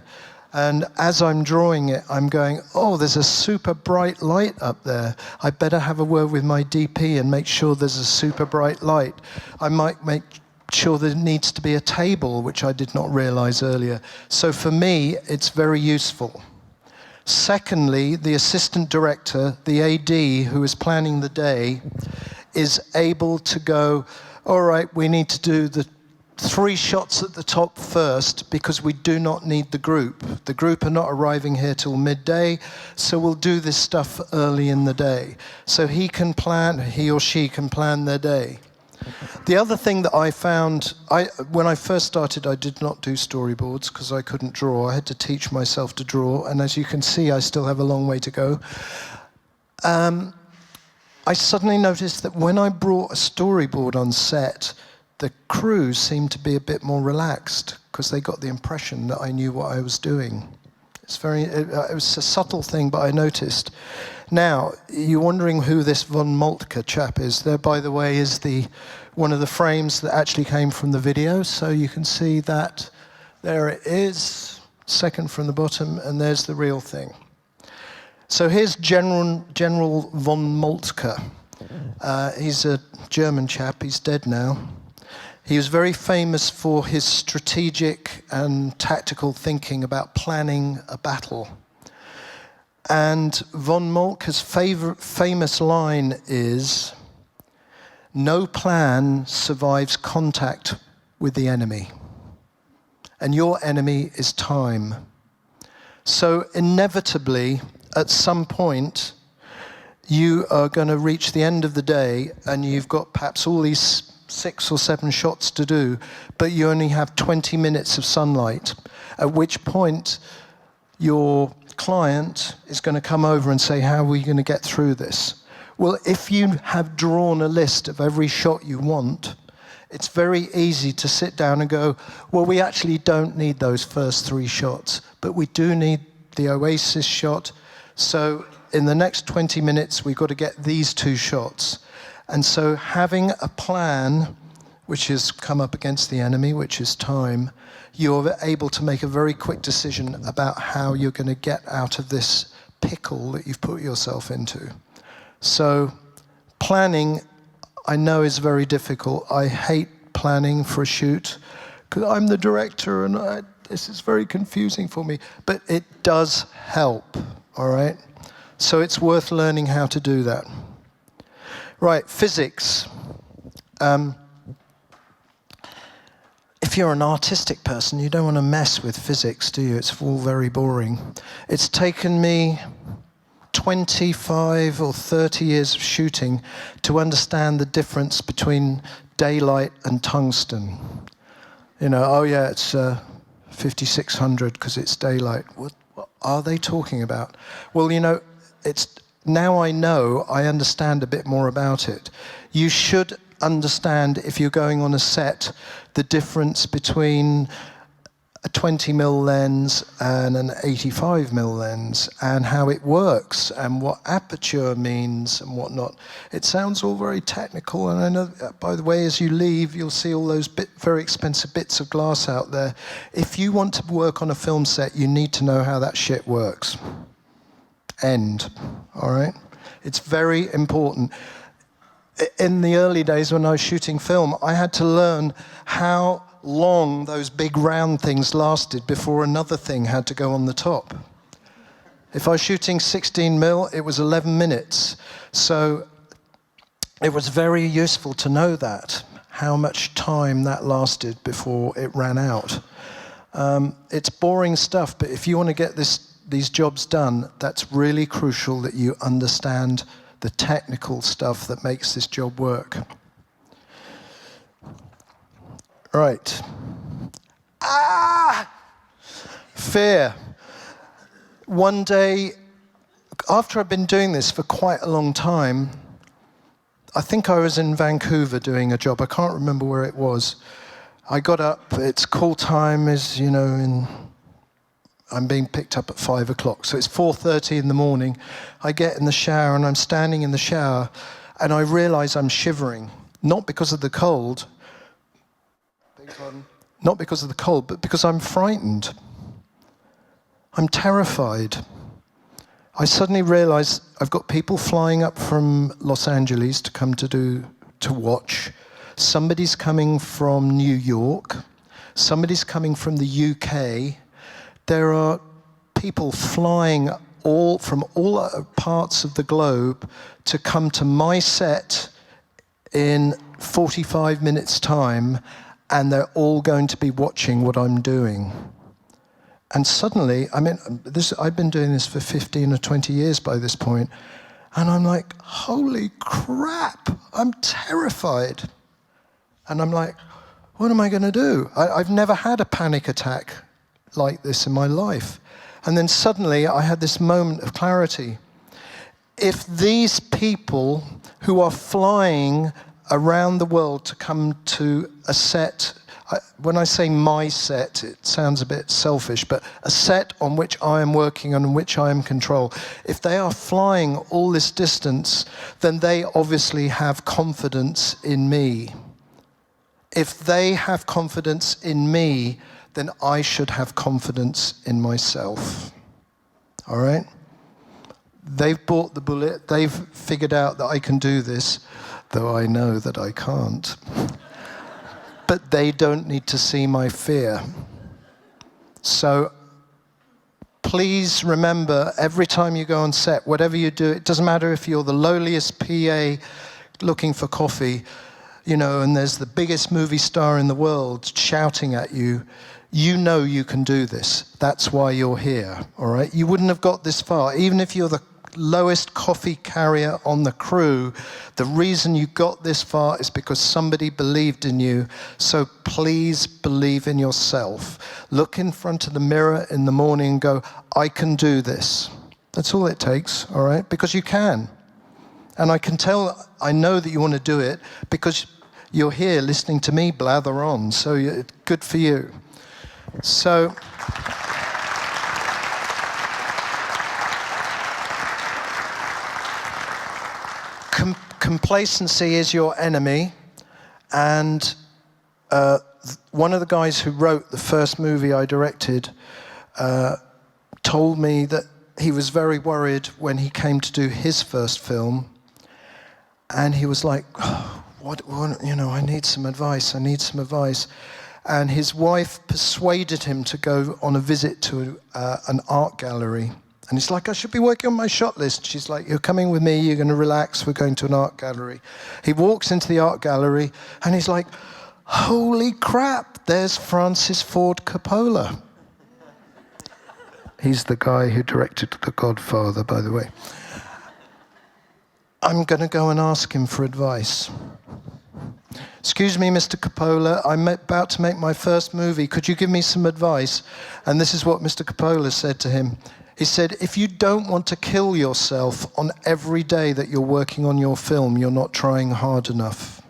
and as I'm drawing it, I'm going, oh, there's a super bright light up there. I better have a word with my DP and make sure there's a super bright light. I might make sure there needs to be a table, which I did not realize earlier. So for me, it's very useful. Secondly, the assistant director, the AD who is planning the day, is able to go, all right, we need to do the 3 shots at the top first because we do not need the group. The group are not arriving here till midday, so we'll do this stuff early in the day. So he or she can plan their day. The other thing that I found, when I first started, I did not do storyboards because I couldn't draw. I had to teach myself to draw, and as you can see, I still have a long way to go. I suddenly noticed that when I brought a storyboard on set, the crew seemed to be a bit more relaxed because they got the impression that I knew what I was doing. It was a subtle thing, but I noticed. Now, you're wondering who this von Moltke chap is. There, by the way, is one of the frames that actually came from the video. So you can see that there it is, second from the bottom, and there's the real thing. So here's General von Moltke. He's a German chap. He's dead now. He was very famous for his strategic and tactical thinking about planning a battle. And von Moltke's famous line is, no plan survives contact with the enemy. And your enemy is time. So inevitably, at some point, you are going to reach the end of the day and you've got perhaps all these 6 or 7 shots to do, but you only have 20 minutes of sunlight, at which point your client is going to come over and say, how are we going to get through this? Well, if you have drawn a list of every shot you want, it's very easy to sit down and go, well, we actually don't need those first 3 shots, but we do need the Oasis shot. So in the next 20 minutes, we've got to get these 2 shots. And so having a plan, which has come up against the enemy, which is time, you're able to make a very quick decision about how you're going to get out of this pickle that you've put yourself into. So planning, I know, is very difficult. I hate planning for a shoot because I'm the director and this is very confusing for me. But it does help, all right? So it's worth learning how to do that. Right, physics. If you're an artistic person, you don't want to mess with physics, do you? It's all very boring. It's taken me 25 or 30 years of shooting to understand the difference between daylight and tungsten. You know, oh yeah, it's 5600 because it's daylight. What are they talking about? Well, you know, now I understand a bit more about it. You should understand, if you're going on a set, the difference between a 20mm lens and an 85mm lens, and how it works, and what aperture means and whatnot. It sounds all very technical, and I know, by the way, as you leave, you'll see all those very expensive bits of glass out there. If you want to work on a film set, you need to know how that shit works. End. All right? It's very important. In the early days when I was shooting film, I had to learn how long those big round things lasted before another thing had to go on the top. If I was shooting 16mm, it was 11 minutes. So it was very useful to know that, how much time that lasted before it ran out. It's boring stuff, but if you want to get these jobs done, that's really crucial that you understand the technical stuff that makes this job work. Right. Fear. One day, after I've been doing this for quite a long time, I think I was in Vancouver doing a job. I can't remember where it was. I got up, it's call time is, you know, I'm being picked up at 5 o'clock, so it's 4:30 in the morning. I get in the shower and I'm standing in the shower and I realize I'm shivering, not because of the cold, but because I'm frightened. I'm terrified. I suddenly realize I've got people flying up from Los Angeles to come to watch. Somebody's coming from New York. Somebody's coming from the UK. There are people flying from all parts of the globe to come to my set in 45 minutes' time, and they're all going to be watching what I'm doing. And suddenly, I mean, I've been doing this for 15 or 20 years by this point, and I'm like, holy crap, I'm terrified. And I'm like, what am I going to do? I've never had a panic attack like this in my life. And then suddenly I had this moment of clarity. If these people who are flying around the world to come to a set, when I say my set, it sounds a bit selfish, but a set on which I am working and on which I am in control, if they are flying all this distance, then they obviously have confidence in me. If they have confidence in me, then I should have confidence in myself. All right? They've bought the bullet. They've figured out that I can do this, though I know that I can't. But they don't need to see my fear. So please remember, every time you go on set, whatever you do, it doesn't matter if you're the lowliest PA looking for coffee, you know, and there's the biggest movie star in the world shouting at you, you know you can do this. That's why you're here, all right? You wouldn't have got this far. Even if you're the lowest coffee carrier on the crew, the reason you got this far is because somebody believed in you. So please believe in yourself. Look in front of the mirror in the morning and go, I can do this. That's all it takes, all right? Because you can. And I can tell, I know that you want to do it because you're here listening to me blather on. So good for you. So, complacency is your enemy, and one of the guys who wrote the first movie I directed told me that he was very worried when he came to do his first film, and he was like, oh, what, you know, I need some advice. and his wife persuaded him to go on a visit to an art gallery. And he's like, I should be working on my shot list. She's like, you're coming with me, you're going to relax, we're going to an art gallery. He walks into the art gallery, and he's like, holy crap, there's Francis Ford Coppola. He's the guy who directed The Godfather, by the way. I'm going to go and ask him for advice. Excuse me, Mr. Coppola, I'm about to make my first movie. Could you give me some advice? And this is what Mr. Coppola said to him. He said, if you don't want to kill yourself on every day that you're working on your film, you're not trying hard enough.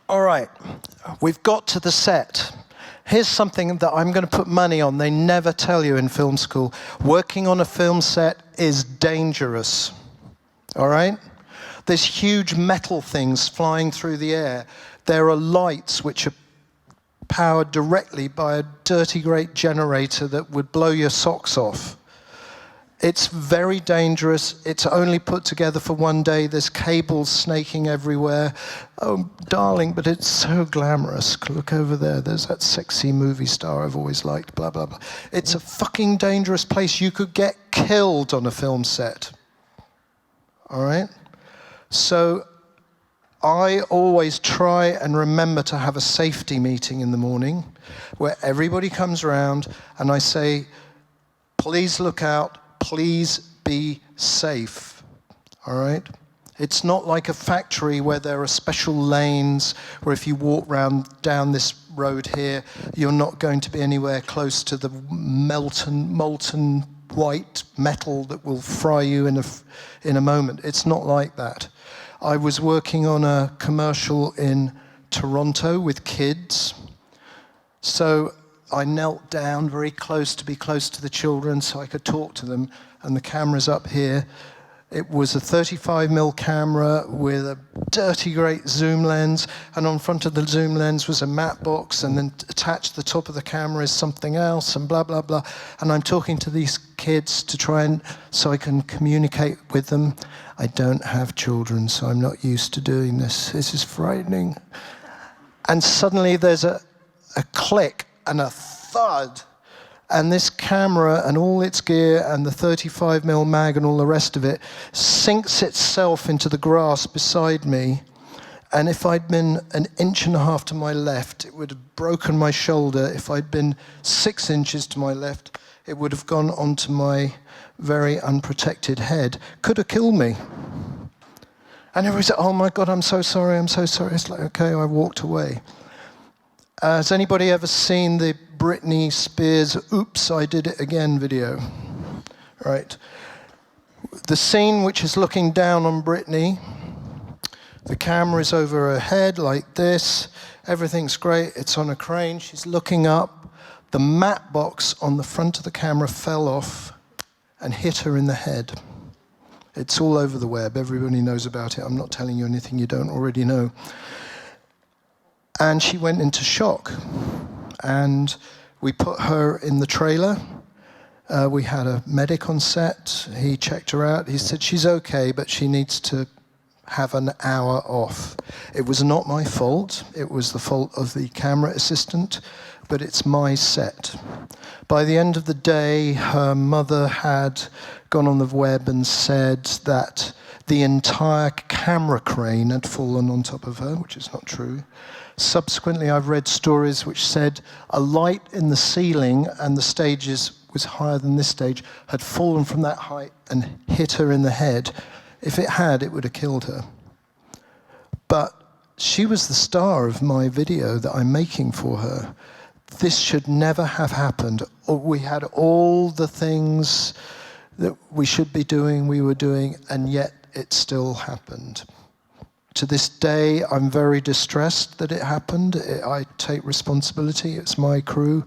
All right, we've got to the set. Here's something that I'm going to put money on. They never tell you in film school. Working on a film set is dangerous. All right? There's huge metal things flying through the air. There are lights which are powered directly by a dirty great generator that would blow your socks off. It's very dangerous. It's only put together for one day. There's cables snaking everywhere. Oh, darling, but it's so glamorous. Look over there. There's that sexy movie star I've always liked, blah, blah, blah. It's a fucking dangerous place. You could get killed on a film set. All right? So I always try and remember to have a safety meeting in the morning where everybody comes around and I say, please look out. Please be safe, all right? It's not like a factory where there are special lanes where if you walk down this road here, you're not going to be anywhere close to the molten white metal that will fry you in a moment. It's not like that. I was working on a commercial in Toronto with kids, so I knelt down very close to be close to the children so I could talk to them, and the camera's up here. It was a 35mm camera with a dirty great zoom lens, and on front of the zoom lens was a matte box, and then attached to the top of the camera is something else, and blah, blah, blah. And I'm talking to these kids to try and, so I can communicate with them. I don't have children, so I'm not used to doing this. This is frightening. And suddenly there's a click, and a thud, and this camera and all its gear and the 35mm mag and all the rest of it sinks itself into the grass beside me, and if I'd been 1.5 inches to my left, it would have broken my shoulder. If I'd been 6 inches to my left, it would have gone onto my very unprotected head. Could have killed me. And everybody said, oh my God, I'm so sorry, I'm so sorry. It's like, okay, I walked away. Has anybody ever seen the Britney Spears Oops, I Did It Again video? Right. The scene which is looking down on Britney, the camera is over her head like this, everything's great, it's on a crane, she's looking up, the matte box on the front of the camera fell off and hit her in the head. It's all over the web, everybody knows about it, I'm not telling you anything you don't already know. And she went into shock. And we put her in the trailer. We had a medic on set. He checked her out. He said, she's okay, but she needs to have an hour off. It was not my fault. It was the fault of the camera assistant, but it's my set. By the end of the day, her mother had gone on the web and said that the entire camera crane had fallen on top of her, which is not true. Subsequently, I've read stories which said a light in the ceiling, and the stage was higher than this stage, had fallen from that height and hit her in the head. If it had, it would have killed her. But she was the star of my video that I'm making for her. This should never have happened. We had all the things that we should be doing, we were doing, and yet it still happened. To this day, I'm very distressed that it happened. I take responsibility, it's my crew.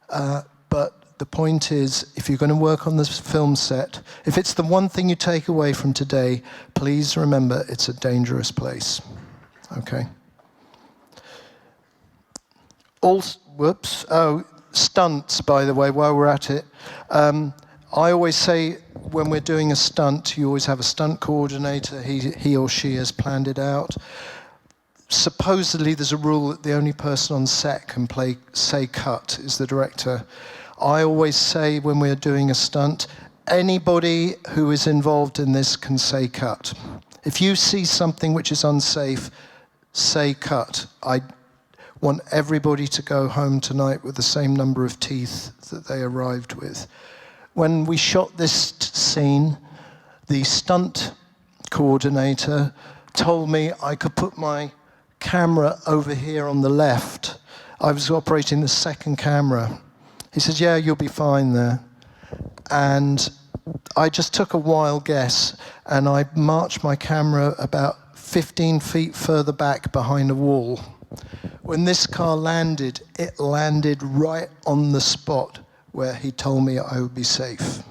But the point is, if you're going to work on this film set, if it's the one thing you take away from today, please remember it's a dangerous place. Okay? Stunts, by the way, while we're at it. I always say when we're doing a stunt, you always have a stunt coordinator. He or she has planned it out. Supposedly there's a rule that the only person on set can say cut is the director. I always say when we're doing a stunt, anybody who is involved in this can say cut. If you see something which is unsafe, say cut. I want everybody to go home tonight with the same number of teeth that they arrived with. When we shot this scene, the stunt coordinator told me I could put my camera over here on the left. I was operating the second camera. He said, yeah, you'll be fine there. And I just took a wild guess, and I marched my camera about 15 feet further back behind a wall. When this car landed, it landed right on the spot where he told me I would be safe.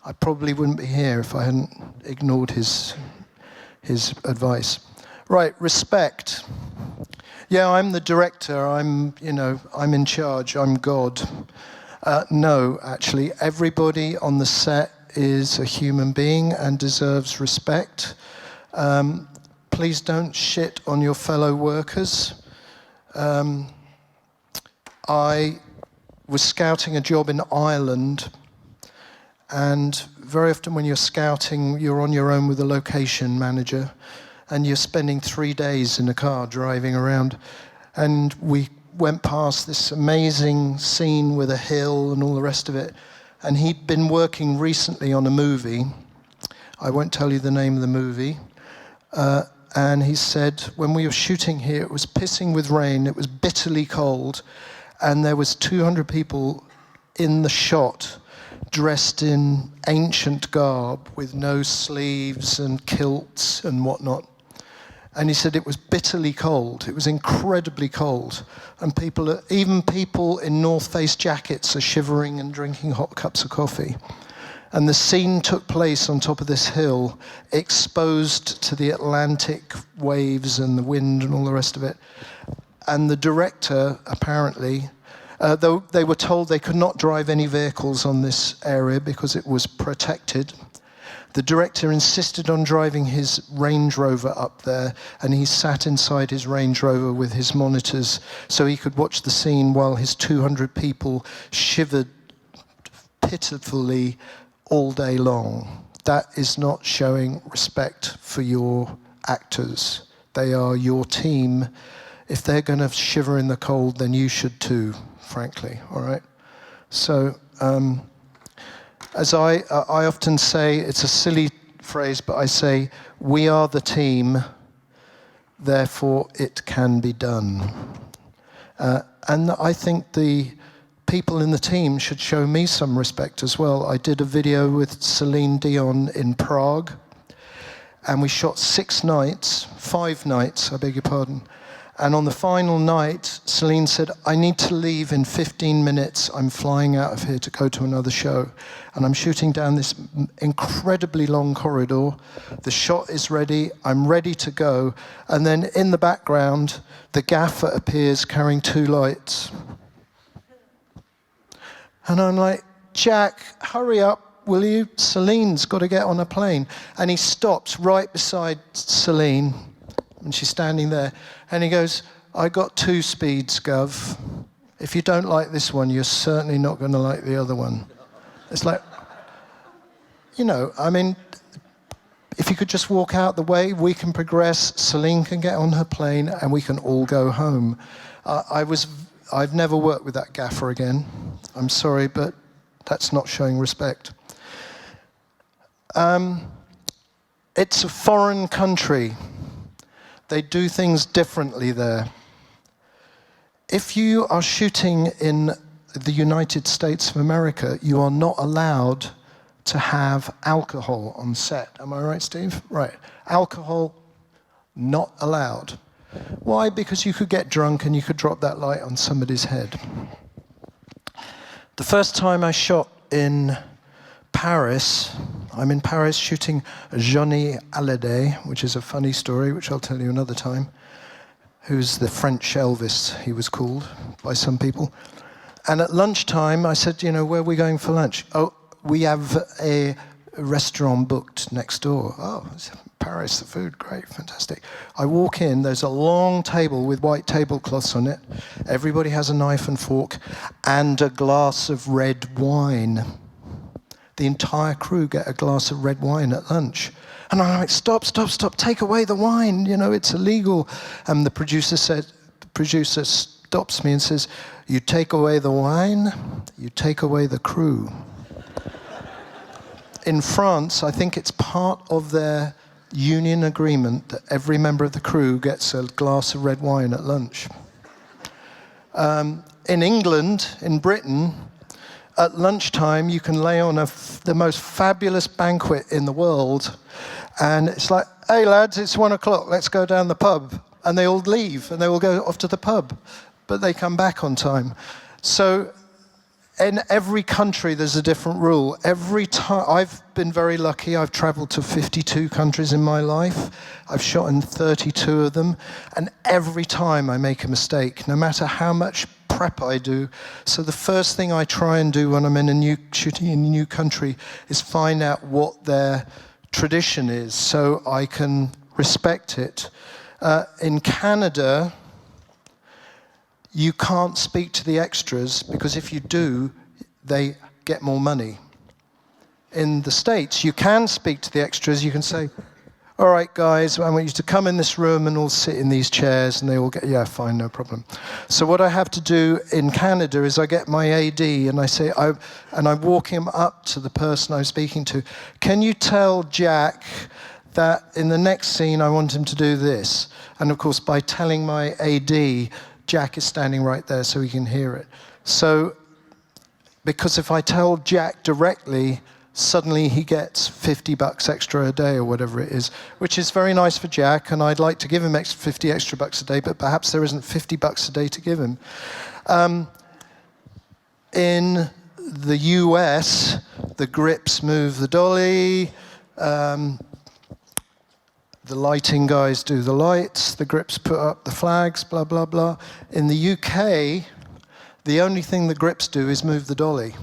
I probably wouldn't be here if I hadn't ignored his advice. Right, respect. Yeah, I'm the director, I'm in charge, I'm God. No, actually, everybody on the set is a human being and deserves respect. Please don't shit on your fellow workers. I was scouting a job in Ireland, and very often when you're scouting, you're on your own with a location manager, and you're spending 3 days in a car driving around. And we went past this amazing scene with a hill and all the rest of it, and he'd been working recently on a movie. I won't tell you the name of the movie. And he said, when we were shooting here, it was pissing with rain, it was bitterly cold, and there was 200 people in the shot dressed in ancient garb with no sleeves and kilts and whatnot. And he said it was bitterly cold. It was incredibly cold. And even people in North Face jackets are shivering and drinking hot cups of coffee. And the scene took place on top of this hill, exposed to the Atlantic waves and the wind and all the rest of it. And the director, apparently, though they were told they could not drive any vehicles on this area because it was protected, the director insisted on driving his Range Rover up there, and he sat inside his Range Rover with his monitors so he could watch the scene while his 200 people shivered pitifully all day long. That is not showing respect for your actors. They are your team. If they're going to shiver in the cold, then you should too, frankly, all right? So, as I often say, it's a silly phrase, but I say, we are the team, therefore it can be done. And I think the people in the team should show me some respect as well. I did a video with Celine Dion in Prague, and we shot 5 nights, I beg your pardon. And on the final night, Celine said, I need to leave in 15 minutes. I'm flying out of here to go to another show. And I'm shooting down this incredibly long corridor. The shot is ready. I'm ready to go. And then in the background, the gaffer appears carrying 2 lights. And I'm like, Jack, hurry up, will you? Celine's got to get on a plane. And he stops right beside Celine, and she's standing there. And he goes, I got 2 speeds, Gov. If you don't like this one, you're certainly not going to like the other one. It's like, I mean, if you could just walk out the way, we can progress, Celine can get on her plane, and we can all go home. I've never worked with that gaffer again. I'm sorry, but that's not showing respect. It's a foreign country. They do things differently there. If you are shooting in the United States of America, you are not allowed to have alcohol on set. Am I right, Steve? Right. Alcohol, not allowed. Why? Because you could get drunk and you could drop that light on somebody's head. The first time I shot in Paris, I'm in Paris shooting Johnny Hallyday, which is a funny story, which I'll tell you another time, who's the French Elvis, he was called by some people. And at lunchtime, I said, you know, where are we going for lunch? Oh, we have a restaurant booked next door. Oh, it's Paris, the food, great, fantastic. I walk in, there's a long table with white tablecloths on it. Everybody has a knife and fork and a glass of red wine. The entire crew get a glass of red wine at lunch. And I'm like, stop, take away the wine, you know, it's illegal. And the producer stops me and says, you take away the wine, you take away the crew. In France, I think it's part of their union agreement that every member of the crew gets a glass of red wine at lunch. In England, in Britain, at lunchtime, you can lay on the most fabulous banquet in the world, and it's like, hey lads, it's 1 o'clock, let's go down the pub. And they all leave, and they all go off to the pub, but they come back on time. So in every country, there's a different rule. Every time, I've been very lucky, I've traveled to 52 countries in my life. I've shot in 32 of them, and every time I make a mistake, no matter how much prep I do. So the first thing I try and do when I'm shooting in a new country is find out what their tradition is, so I can respect it. In Canada, you can't speak to the extras, because if you do, they get more money. In the States, you can speak to the extras. You can say, all right, guys, I want you to come in this room and all sit in these chairs, and they all get, yeah, fine, no problem. So what I have to do in Canada is I get my AD, and I say, and I walk him up to the person I'm speaking to. Can you tell Jack that in the next scene I want him to do this? And of course, by telling my AD, Jack is standing right there so he can hear it. So, because if I tell Jack directly, suddenly he gets $50 extra a day or whatever it is, which is very nice for Jack, and I'd like to give him 50 extra bucks a day, but perhaps there isn't $50 a day to give him. In the US, the grips move the dolly, the lighting guys do the lights, the grips put up the flags, blah, blah, blah. In the UK, the only thing the grips do is move the dolly.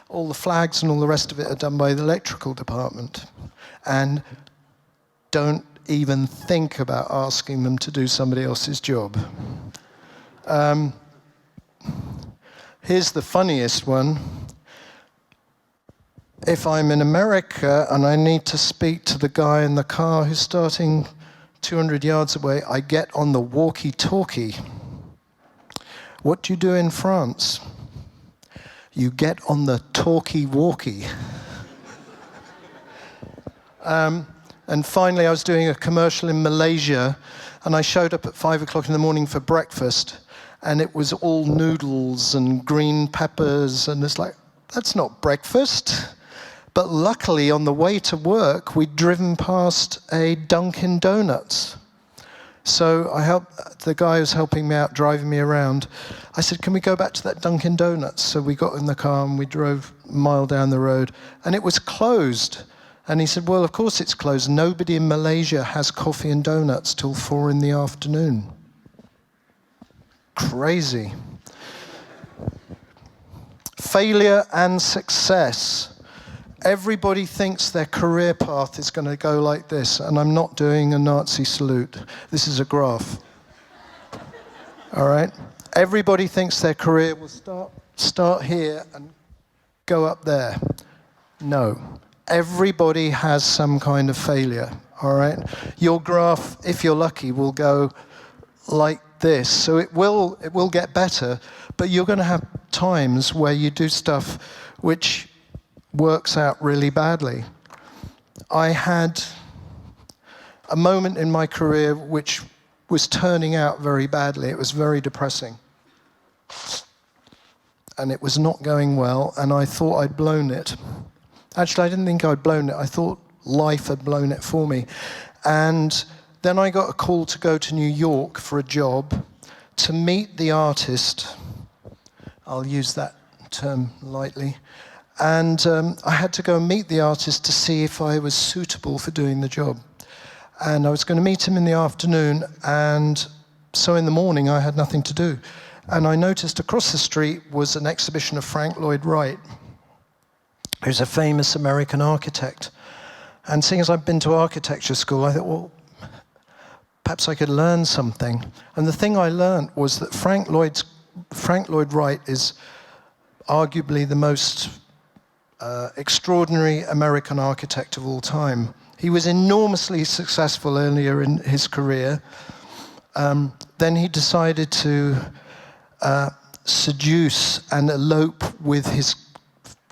All the flags and all the rest of it are done by the electrical department. And don't even think about asking them to do somebody else's job. Here's the funniest one. If I'm in America and I need to speak to the guy in the car who's starting 200 yards away, I get on the walkie-talkie. What do you do in France? You get on the talkie-walkie. And finally, I was doing a commercial in Malaysia, and I showed up at 5 o'clock in the morning for breakfast, and it was all noodles and green peppers, and it's like, that's not breakfast. But luckily, on the way to work, we'd driven past a Dunkin' Donuts. So I helped the guy who's helping me out, driving me around. I said, can we go back to that Dunkin' Donuts? So we got in the car and we drove a mile down the road, and it was closed. And he said, well, of course it's closed. Nobody in Malaysia has coffee and donuts till 4 in the afternoon. Crazy. Failure and success. Everybody thinks their career path is going to go like this, and I'm not doing a Nazi salute. This is a graph. All right? Everybody thinks their career will start here and go up there. No. Everybody has some kind of failure, all right? Your graph, if you're lucky, will go like this. So it will get better, but you're going to have times where you do stuff which works out really badly. I had a moment in my career which was turning out very badly. It was very depressing. And it was not going well, and I thought I'd blown it. Actually, I didn't think I'd blown it. I thought life had blown it for me. And then I got a call to go to New York for a job to meet the artist. I'll use that term lightly. And I had to go and meet the artist to see if I was suitable for doing the job. And I was going to meet him in the afternoon, and so in the morning I had nothing to do. And I noticed across the street was an exhibition of Frank Lloyd Wright, who's a famous American architect. And seeing as I've been to architecture school, I thought, well, perhaps I could learn something. And the thing I learned was that Frank Lloyd Wright is arguably the most extraordinary American architect of all time. He was enormously successful earlier in his career. Then he decided to seduce and elope with his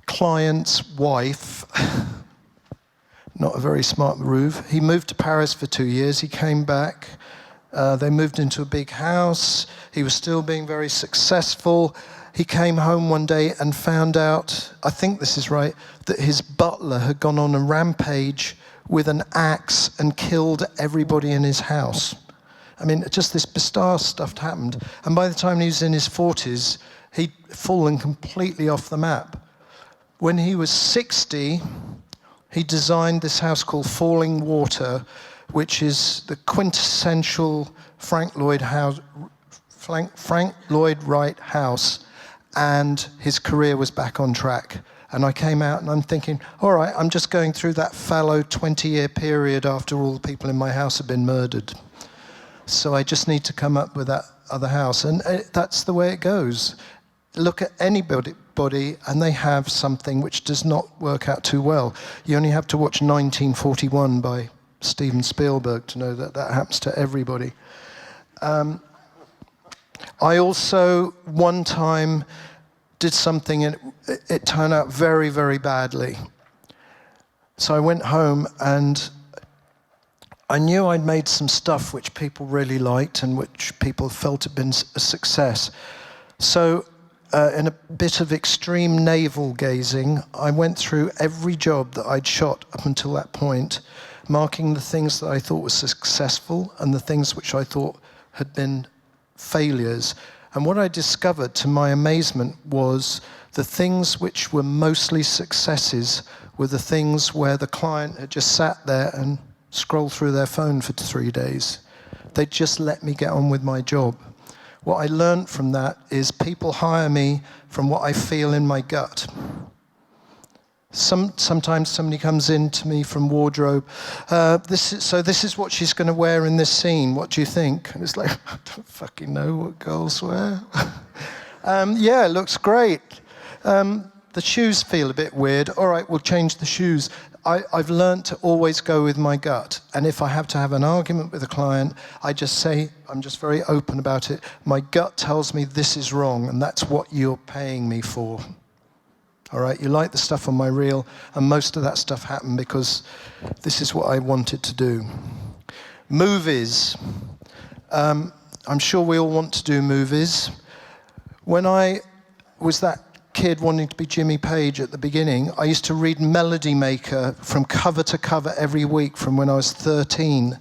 client's wife. Not a very smart move. He moved to Paris for 2 years. He came back. They moved into a big house. He was still being very successful. He came home one day and found out, I think this is right, that his butler had gone on a rampage with an axe and killed everybody in his house. I mean, just this bizarre stuff happened. And by the time he was in his 40s, he'd fallen completely off the map. When he was 60, he designed this house called Falling Water, which is the quintessential Frank Lloyd Wright house, and his career was back on track. And I came out and I'm thinking, all right, I'm just going through that fallow 20-year period after all the people in my house have been murdered. So I just need to come up with that other house. And that's the way it goes. Look at anybody and they have something which does not work out too well. You only have to watch 1941 by Steven Spielberg to know that that happens to everybody. I also, one time, did something and it turned out very, very badly. So I went home and I knew I'd made some stuff which people really liked and which people felt had been a success. So in a bit of extreme navel gazing, I went through every job that I'd shot up until that point, marking the things that I thought were successful and the things which I thought had been failures. And what I discovered, to my amazement, was the things which were mostly successes were the things where the client had just sat there and scrolled through their phone for 3 days. They just let me get on with my job. What I learned from that is people hire me from what I feel in my gut. Sometimes somebody comes in to me from wardrobe. This is what she's going to wear in this scene. What do you think? And it's like, I don't fucking know what girls wear. Yeah, it looks great. The shoes feel a bit weird. All right, we'll change the shoes. I've learned to always go with my gut. And if I have to have an argument with a client, I just say, I'm just very open about it. My gut tells me this is wrong, and that's what you're paying me for. All right, you like the stuff on my reel, and most of that stuff happened because this is what I wanted to do. Movies. I'm sure we all want to do movies. When I was that kid wanting to be Jimmy Page at the beginning, I used to read Melody Maker from cover to cover every week from when I was 13.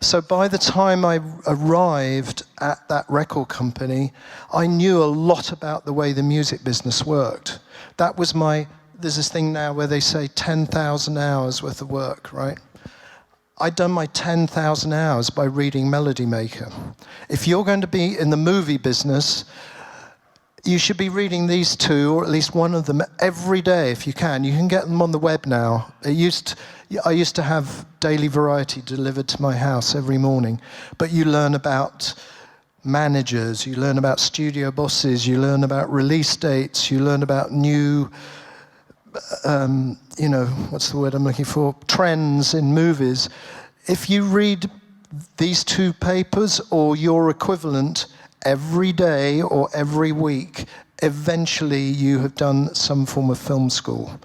So by the time I arrived at that record company, I knew a lot about the way the music business worked. That was there's this thing now where they say 10,000 hours worth of work, right? I'd done my 10,000 hours by reading Melody Maker. If you're going to be in the movie business, you should be reading these two, or at least one of them, every day if you can. You can get them on the web now. I used to have Daily Variety delivered to my house every morning. But you learn about managers, you learn about studio bosses, you learn about release dates, you learn about new, what's the word I'm looking for? Trends in movies. If you read these two papers or your equivalent every day or every week, eventually you have done some form of film school.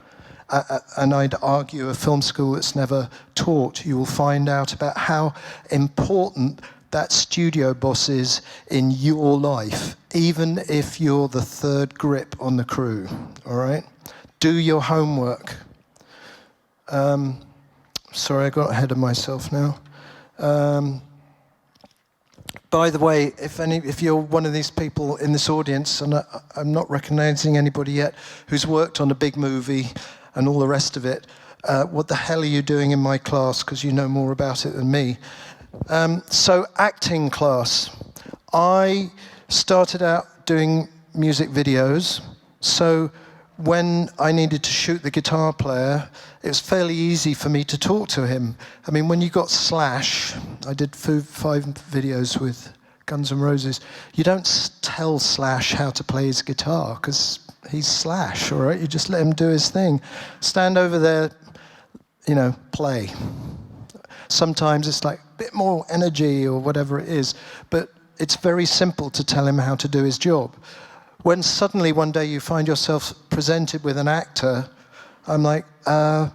And I'd argue a film school that's never taught. You will find out about how important that studio boss is in your life, even if you're the third grip on the crew, all right? Do your homework. Sorry, I got ahead of myself now. By the way, if you're one of these people in this audience, and I'm not recognizing anybody yet who's worked on a big movie and all the rest of it, what the hell are you doing in my class? Because you know more about it than me. So acting class. I started out doing music videos. So when I needed to shoot the guitar player, it was fairly easy for me to talk to him. I mean, when you got Slash, I did 5 videos with Guns N' Roses, you don't tell Slash how to play his guitar, because he's Slash, all right? You just let him do his thing. Stand over there, you know, play. Sometimes it's like a bit more energy or whatever it is, but it's very simple to tell him how to do his job. When suddenly one day you find yourself presented with an actor, I'm like, all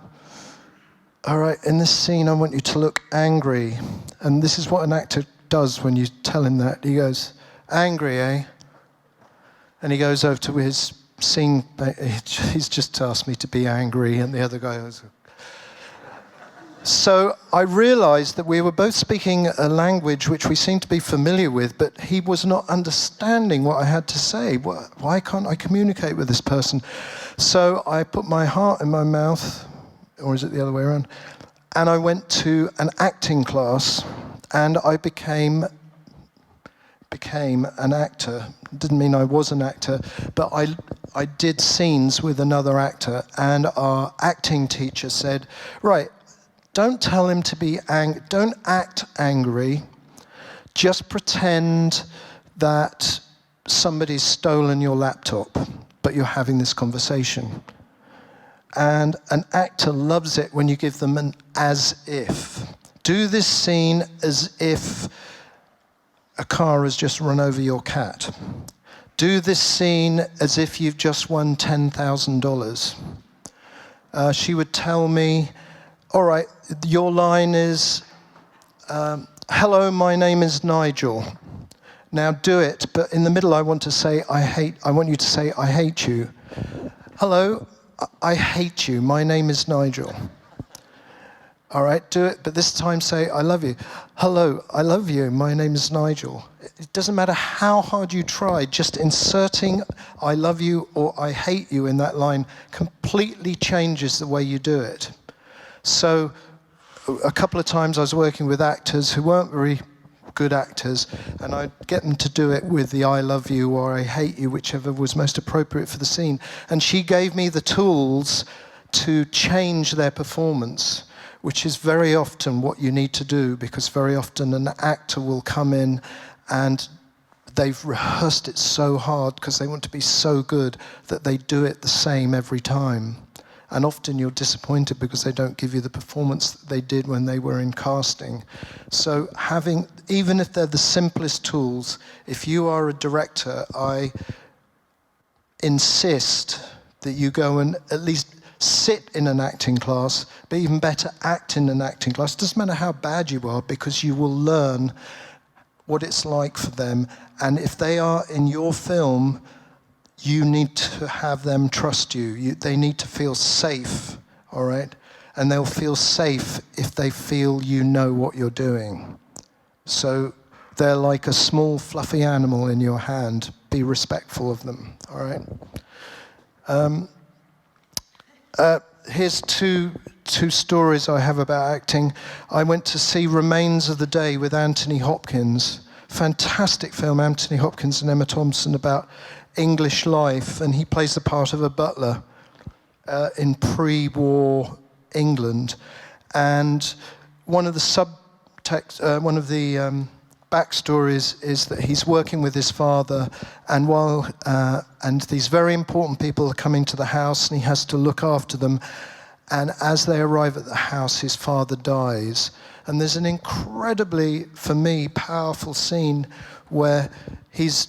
right, in this scene I want you to look angry. And this is what an actor does when you tell him that. He goes, angry, eh? And he goes over to his scene, he's just asked me to be angry, and the other guy goes... So I realized that we were both speaking a language which we seemed to be familiar with, but he was not understanding what I had to say. Why can't I communicate with this person? So I put my heart in my mouth, or is it the other way around? And I went to an acting class, and I became an actor. Didn't mean I was an actor, but I did scenes with another actor, and our acting teacher said, right, don't tell him to be angry. Don't act angry. Just pretend that somebody's stolen your laptop, but you're having this conversation. And an actor loves it when you give them an as if. Do this scene as if a car has just run over your cat. Do this scene as if you've just won $10,000. She would tell me, all right, your line is, hello, my name is Nigel. Now do it, but in the middle I want you to say, I hate you. Hello, I hate you, my name is Nigel. All right, do it, but this time say, I love you. Hello, I love you, my name is Nigel. It doesn't matter how hard you try, just inserting I love you or I hate you in that line completely changes the way you do it. So a couple of times I was working with actors who weren't very good actors, and I'd get them to do it with the I love you or I hate you, whichever was most appropriate for the scene. And she gave me the tools to change their performance, which is very often what you need to do, because very often an actor will come in and they've rehearsed it so hard because they want to be so good that they do it the same every time. And often you're disappointed because they don't give you the performance that they did when they were in casting. So even if they're the simplest tools, if you are a director, I insist that you go and at least sit in an acting class, but even better, act in an acting class. It doesn't matter how bad you are, because you will learn what it's like for them. And if they are in your film, you need to have them trust you. They need to feel safe, all right? And they'll feel safe if they feel you know what you're doing. So they're like a small, fluffy animal in your hand. Be respectful of them, all right? Here's two stories I have about acting. I went to see Remains of the Day with Anthony Hopkins. Fantastic film, Anthony Hopkins and Emma Thompson, about English life, and he plays the part of a butler in pre-war England. And one of the backstories is that he's working with his father, and and these very important people are coming to the house, and he has to look after them. And as they arrive at the house, his father dies. And there's an incredibly, for me, powerful scene where he's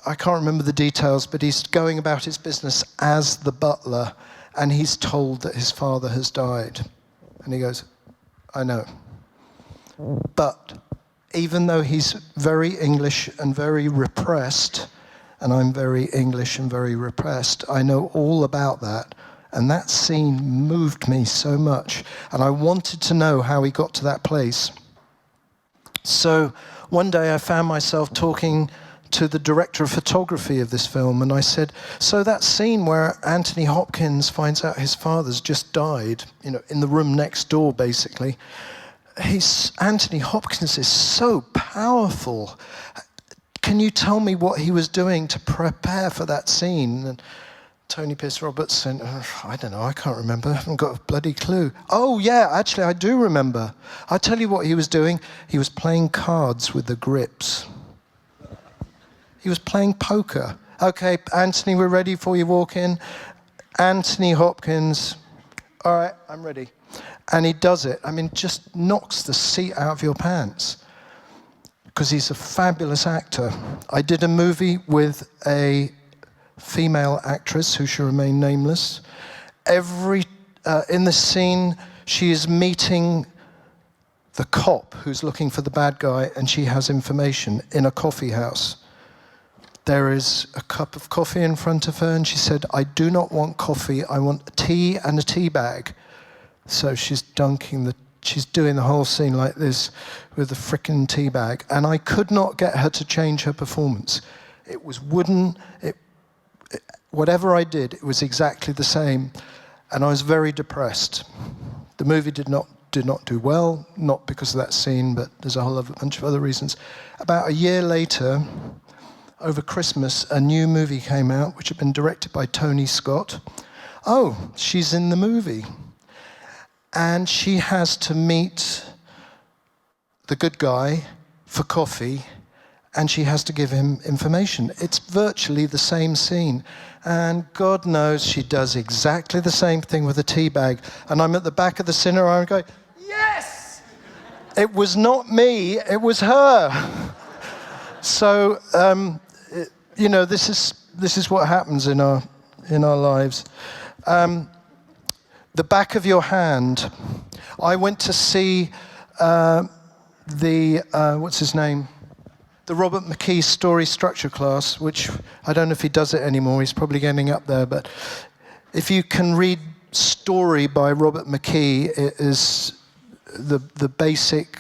I can't remember the details, but he's going about his business as the butler, and he's told that his father has died. And he goes, I know. But even though he's very English and very repressed, and I'm very English and very repressed, I know all about that. And that scene moved me so much, and I wanted to know how he got to that place. So one day I found myself talking to the director of photography of this film, and I said, so that scene where Anthony Hopkins finds out his father's just died, you know, in the room next door, basically, Anthony Hopkins is so powerful. can you tell me what he was doing to prepare for that scene? And Tony Pierce Robertson, I don't know, I can't remember. I haven't got a bloody clue. Oh, yeah, actually, I do remember. I'll tell you what he was doing. He was playing cards with the grips. He was playing poker. Okay, Anthony, we're ready for you walk in. Anthony Hopkins. All right, I'm ready. And he does it. I mean, just knocks the seat out of your pants because he's a fabulous actor. I did a movie with a female actress who shall remain nameless. In the scene, she is meeting the cop who's looking for the bad guy, and she has information in a coffee house. There is a cup of coffee in front of her, and she said, I do not want coffee, I want tea and a tea bag. So she's she's doing the whole scene like this with the frickin' tea bag. And I could not get her to change her performance. It was wooden, whatever I did, it was exactly the same. And I was very depressed. The movie did not do well, not because of that scene, but there's a whole bunch of other reasons. About a year later, over Christmas, a new movie came out, which had been directed by Tony Scott. Oh, she's in the movie. And she has to meet the good guy for coffee, and she has to give him information. It's virtually the same scene. And God knows she does exactly the same thing with a tea bag. And I'm at the back of the cinema, I'm going, yes! It was not me, it was her. So, you know, this is what happens in our lives. The back of your hand. I went to see what's his name? The Robert McKee story structure class, which I don't know if he does it anymore. He's probably getting up there. But if you can read Story by Robert McKee, it is the basic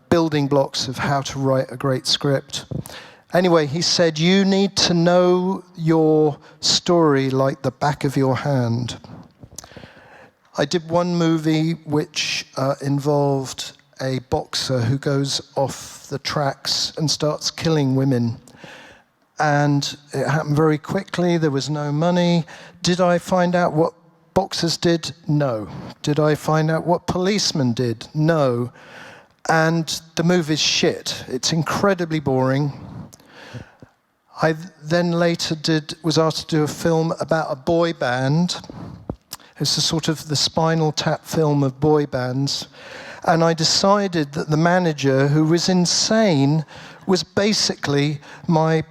building blocks of how to write a great script. Anyway, he said, you need to know your story like the back of your hand. I did one movie which involved a boxer who goes off the tracks and starts killing women. And it happened very quickly, there was no money. Did I find out what boxers did? No. Did I find out what policemen did? No. And the movie's shit. It's incredibly boring. I then later was asked to do a film about a boy band. It's a sort of the Spinal Tap film of boy bands. And I decided that the manager, who was insane, was basically my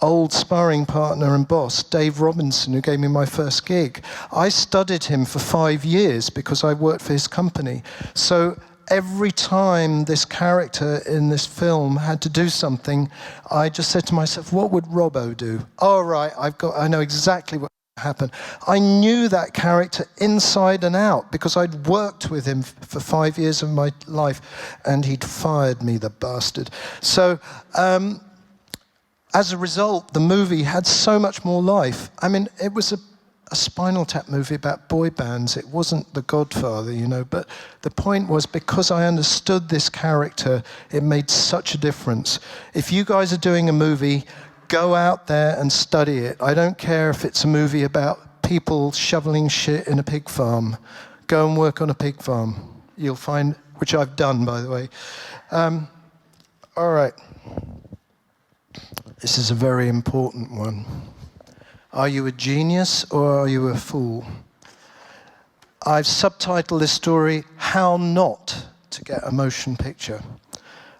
old sparring partner and boss, Dave Robinson, who gave me my first gig. I studied him for 5 years because I worked for his company. So every time this character in this film had to do something, I just said to myself, what would Robbo do? Oh, right, I know exactly what happened. I knew that character inside and out because I'd worked with him for 5 years of my life, and he'd fired me, the bastard. So, as a result, the movie had so much more life. I mean, it was a Spinal Tap movie about boy bands. It wasn't The Godfather, you know, but the point was, because I understood this character, it made such a difference. If you guys are doing a movie, go out there and study it. I don't care if it's a movie about people shoveling shit in a pig farm. Go and work on a pig farm. You'll find, which I've done, by the way. All right. This is a very important one. Are you a genius or are you a fool? I've subtitled this story, How Not to Get a Motion Picture.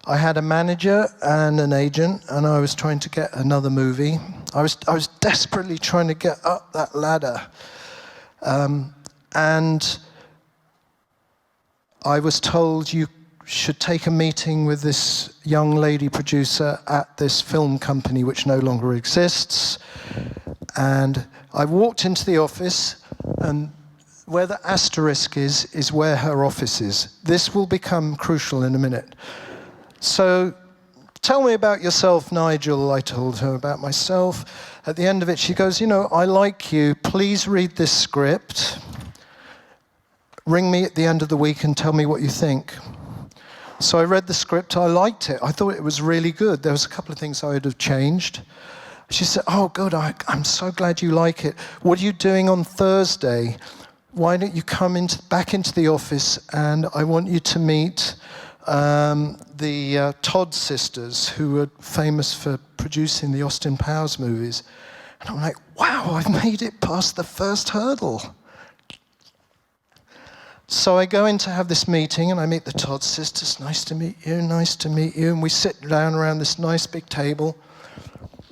I had a manager and an agent, and I was trying to get another movie. I was desperately trying to get up that ladder. And I was told you should take a meeting with this young lady producer at this film company which no longer exists. And I walked into the office, and where the asterisk is where her office is. This will become crucial in a minute. So, tell me about yourself, Nigel, I told her about myself. At the end of it, she goes, you know, I like you. Please read this script. Ring me at the end of the week and tell me what you think. So I read the script, I liked it. I thought it was really good. There was a couple of things I would have changed. She said, oh, good, I'm so glad you like it. What are you doing on Thursday? Why don't you come back into the office, and I want you to meet the Todd sisters, who were famous for producing the Austin Powers movies. And I'm like, wow, I've made it past the first hurdle. So I go in to have this meeting, and I meet the Todd sisters. Nice to meet you, nice to meet you. And we sit down around this nice big table.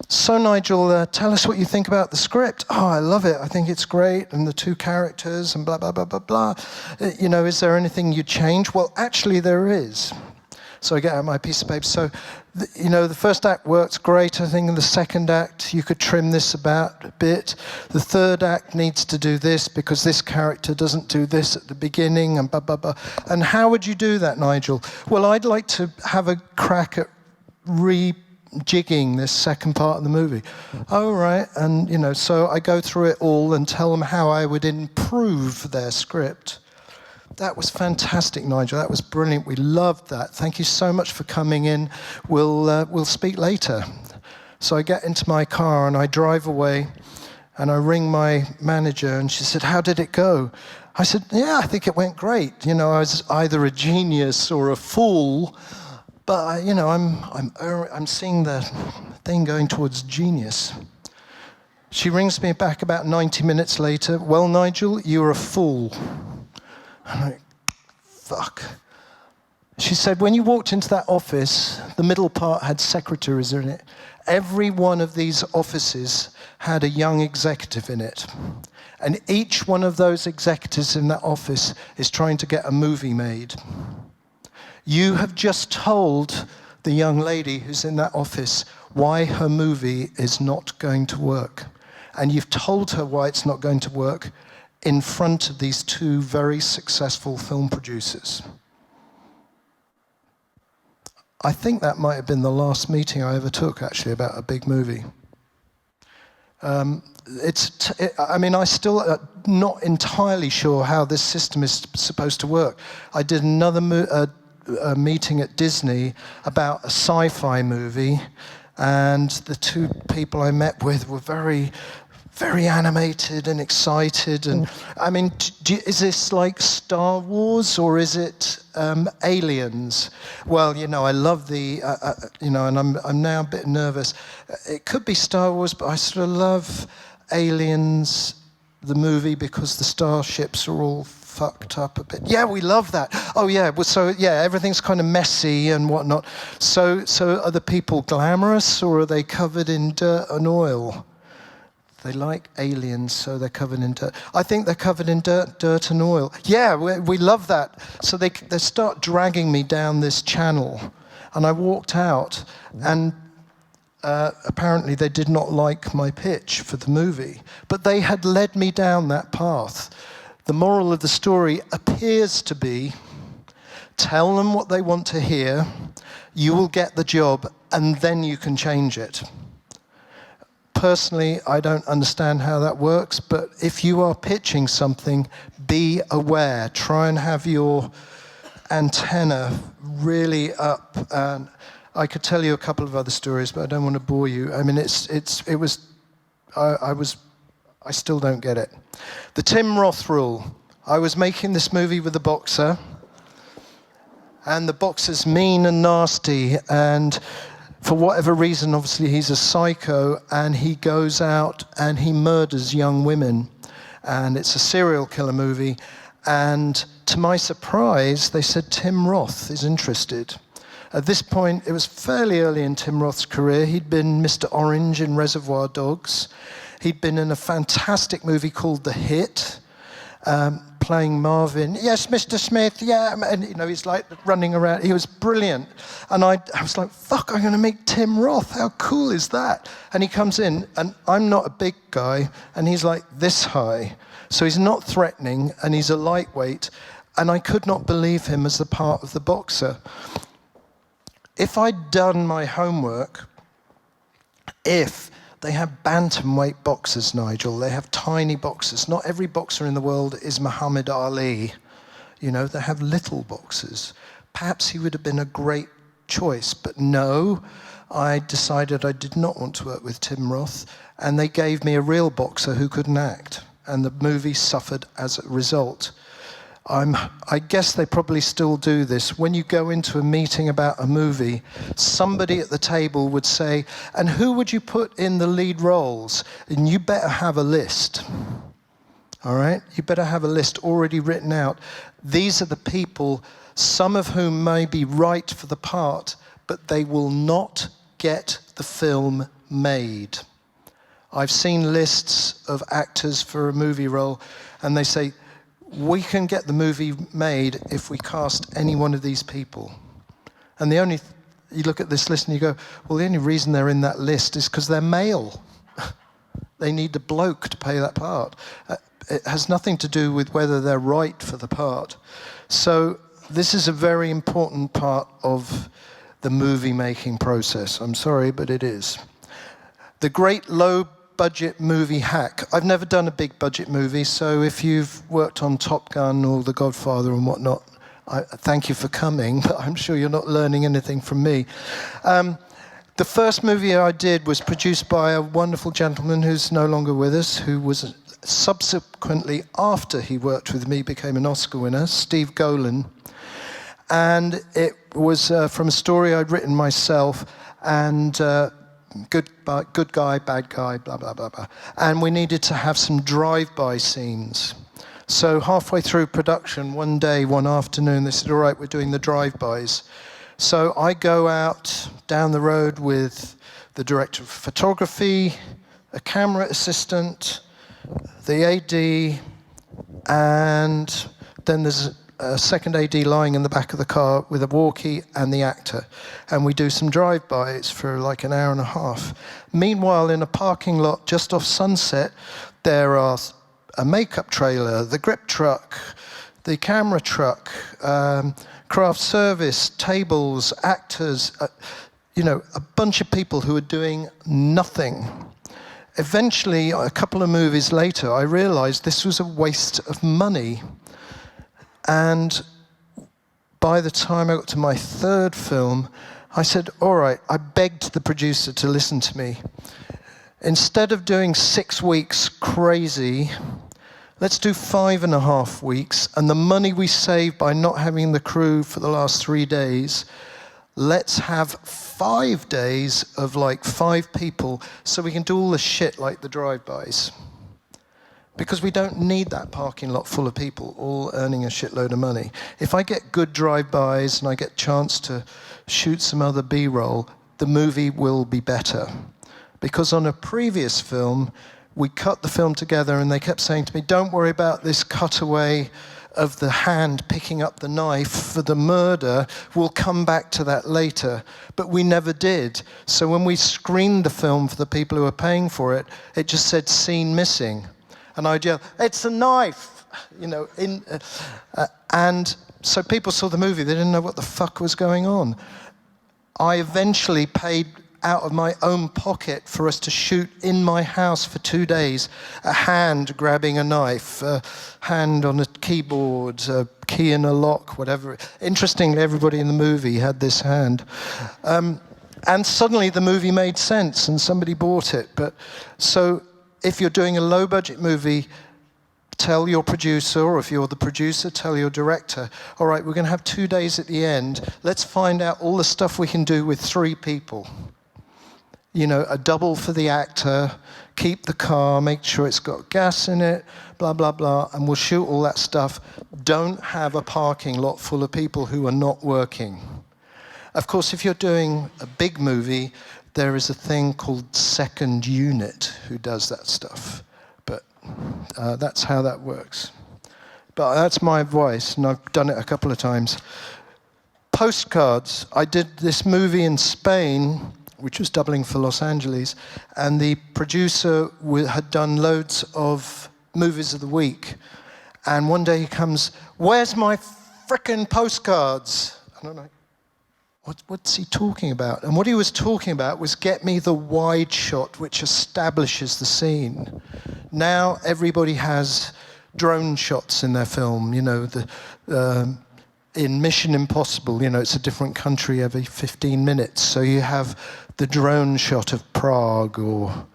So Nigel, tell us what you think about the script. Oh, I love it. I think it's great. And the two characters and blah, blah, blah, blah, blah. Is there anything you'd change? Well, actually there is. So I get out my piece of paper. So, the first act works great. I think in the second act, you could trim this about a bit. The third act needs to do this because this character doesn't do this at the beginning and blah, blah, blah. And how would you do that, Nigel? Well, I'd like to have a crack at rejigging this second part of the movie. Oh, right. And, so I go through it all and tell them how I would improve their script. That was fantastic, Nigel. That was brilliant. We loved that. Thank you so much for coming in. We'll speak later. So I get into my car and I drive away, and I ring my manager, and she said, how did it go? I said, yeah, I think it went great. I was either a genius or a fool, but I'm seeing the thing going towards genius. She rings me back about 90 minutes later. Well, Nigel, you're a fool. I'm like, fuck. She said, when you walked into that office, the middle part had secretaries in it. Every one of these offices had a young executive in it. And each one of those executives in that office is trying to get a movie made. You have just told the young lady who's in that office why her movie is not going to work. And you've told her why it's not going to work in front of these two very successful film producers. I think that might have been the last meeting I ever took, actually, about a big movie. I'm still not entirely sure how this system is supposed to work. I did another a meeting at Disney about a sci-fi movie, and the two people I met with were very animated and excited. And is this like Star Wars, or is it Aliens? Well, I love the, and I'm now a bit nervous. It could be Star Wars, but I sort of love Aliens, the movie, because the starships are all fucked up a bit. Yeah, we love that. Oh yeah, well, so yeah, everything's kind of messy and whatnot. So are the people glamorous, or are they covered in dirt and oil? They like aliens, so they're covered in dirt. I think they're covered in dirt and oil. Yeah, we love that. So they start dragging me down this channel. And I walked out, and apparently they did not like my pitch for the movie. But they had led me down that path. The moral of the story appears to be, tell them what they want to hear, you will get the job, and then you can change it. Personally, I don't understand how that works, but if you are pitching something, be aware. Try and have your antenna really up. And I could tell you a couple of other stories, but I don't want to bore you. I still don't get it. The Tim Roth rule. I was making this movie with a boxer, and the boxer's mean and nasty, and for whatever reason, obviously he's a psycho, and he goes out and he murders young women. And it's a serial killer movie. And to my surprise, they said Tim Roth is interested. At this point, it was fairly early in Tim Roth's career. He'd been Mr. Orange in Reservoir Dogs. He'd been in a fantastic movie called The Hit, playing Marvin. Yes, Mr. Smith, yeah. And he's like running around. He was brilliant. And I was like, fuck, I'm going to make Tim Roth. How cool is that? And he comes in, and I'm not a big guy, and he's like this high. So he's not threatening, and he's a lightweight. And I could not believe him as the part of the boxer. If I'd done my homework, they have bantamweight boxers, Nigel. They have tiny boxers. Not every boxer in the world is Muhammad Ali. They have little boxers. perhaps he would have been a great choice. But no, I decided I did not want to work with Tim Roth, and they gave me a real boxer who couldn't act, and the movie suffered as a result. I guess they probably still do this. When you go into a meeting about a movie, somebody at the table would say, and who would you put in the lead roles? And you better have a list. All right? You better have a list already written out. These are the people, some of whom may be right for the part, but they will not get the film made. I've seen lists of actors for a movie role, and they say, we can get the movie made if we cast any one of these people. And you look at this list and you go, well, the only reason they're in that list is because they're male. They need a bloke to play that part. It has nothing to do with whether they're right for the part. So this is a very important part of the movie making process. I'm sorry, but it is. The great low-budget movie hack. I've never done a big-budget movie, so if you've worked on Top Gun or The Godfather and whatnot, thank you for coming, but I'm sure you're not learning anything from me. The first movie I did was produced by a wonderful gentleman who's no longer with us, who was subsequently, after he worked with me, became an Oscar winner, Steve Golan. And it was from a story I'd written myself, and good guy, bad guy, blah, blah, blah, blah. And we needed to have some drive-by scenes. So halfway through production, one day, one afternoon, they said, all right, we're doing the drive-bys. So I go out down the road with the director of photography, a camera assistant, the AD, and then there's a second AD lying in the back of the car with a walkie and the actor. And we do some drive-bys for like an hour and a half. Meanwhile, in a parking lot just off Sunset, there are a makeup trailer, the grip truck, the camera truck, craft service, tables, actors, a bunch of people who are doing nothing. Eventually, a couple of movies later, I realized this was a waste of money. And by the time I got to my third film, I said, all right, I begged the producer to listen to me. Instead of doing 6 weeks crazy, let's do 5.5 weeks, and the money we save by not having the crew for the last 3 days, let's have 5 days of like 5 people so we can do all the shit like the drive-bys. Because we don't need that parking lot full of people all earning a shitload of money. If I get good drive-bys and I get a chance to shoot some other B-roll, the movie will be better. Because on a previous film, we cut the film together and they kept saying to me, don't worry about this cutaway of the hand picking up the knife for the murder, we'll come back to that later. But we never did. So when we screened the film for the people who were paying for it, it just said scene missing. And I'd yell, it's a knife, and so people saw the movie, they didn't know what the fuck was going on. I eventually paid out of my own pocket for us to shoot in my house for 2 days, a hand grabbing a knife, a hand on a keyboard, a key in a lock, whatever. Interestingly, everybody in the movie had this hand. And suddenly the movie made sense and somebody bought it. But so if you're doing a low-budget movie, tell your producer, or if you're the producer, tell your director, all right, we're going to have 2 days at the end. Let's find out all the stuff we can do with 3 people. A double for the actor, keep the car, make sure it's got gas in it, blah, blah, blah, and we'll shoot all that stuff. Don't have a parking lot full of people who are not working. Of course, if you're doing a big movie, there is a thing called second unit who does that stuff. But that's how that works. But that's my advice, and I've done it a couple of times. Postcards. I did this movie in Spain, which was doubling for Los Angeles, and the producer had done loads of movies of the week. And one day he comes, where's my frickin' postcards? And I'm like, what's he talking about? And what he was talking about was get me the wide shot which establishes the scene. Now everybody has drone shots in their film, in Mission Impossible, you know, it's a different country every 15 minutes. So you have the drone shot of Prague, or,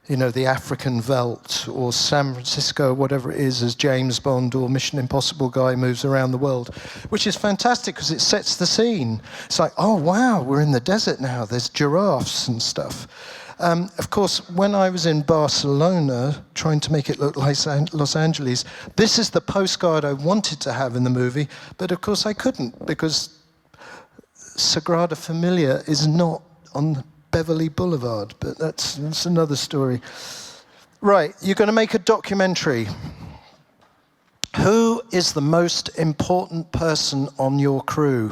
you know, the African veldt, or San Francisco, whatever it is, as James Bond or Mission Impossible guy moves around the world, which is fantastic because it sets the scene. It's like, oh, wow, we're in the desert now. There's giraffes and stuff. Of course, when I was in Barcelona, trying to make it look like Los Angeles, this is the postcard I wanted to have in the movie, but of course I couldn't, because Sagrada Familia is not on Beverly Boulevard, but that's another story. Right, you're going to make a documentary. Who is the most important person on your crew?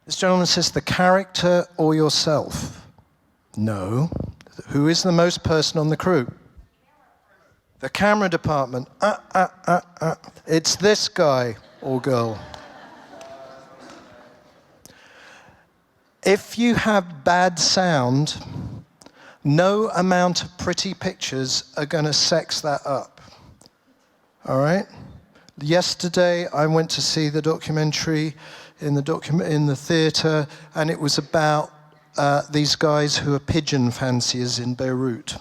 This gentleman says the character or yourself. No. Who is the most person on the crew? The camera department. It's this guy or girl. If you have bad sound, no amount of pretty pictures are going to sex that up. All right? Yesterday, I went to see the documentary in the theatre, and it was about these guys who are pigeon fanciers in Beirut.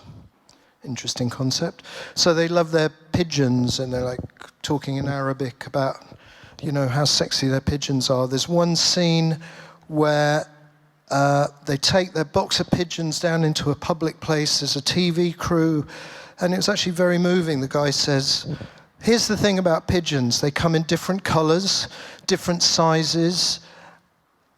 Interesting concept. So they love their pigeons, and they're like talking in Arabic about, you know, how sexy their pigeons are. There's one scene where they take their box of pigeons down into a public place. There's a TV crew, and it was actually very moving. The guy says, here's the thing about pigeons. They come in different colors, different sizes,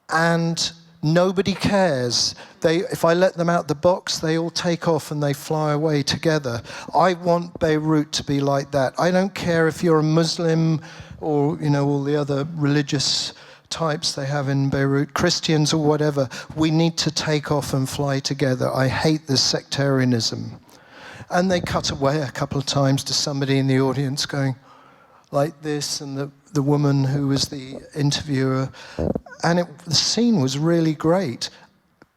and nobody cares. If I let them out the box, they all take off and they fly away together. I want Beirut to be like that. I don't care if you're a Muslim or, you know, all the other religious types they have in Beirut, Christians or whatever. We need to take off and fly together. I hate this sectarianism. And they cut away a couple of times to somebody in the audience going like this, and the woman who was the interviewer. And the scene was really great.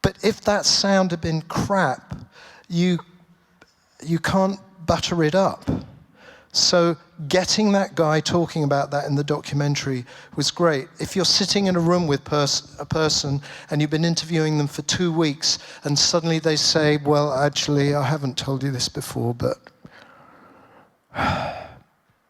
But if that sound had been crap, you can't butter it up. So getting that guy talking about that in the documentary was great. If you're sitting in a room with a person and you've been interviewing them for 2 weeks, and suddenly they say, well, actually, I haven't told you this before, but,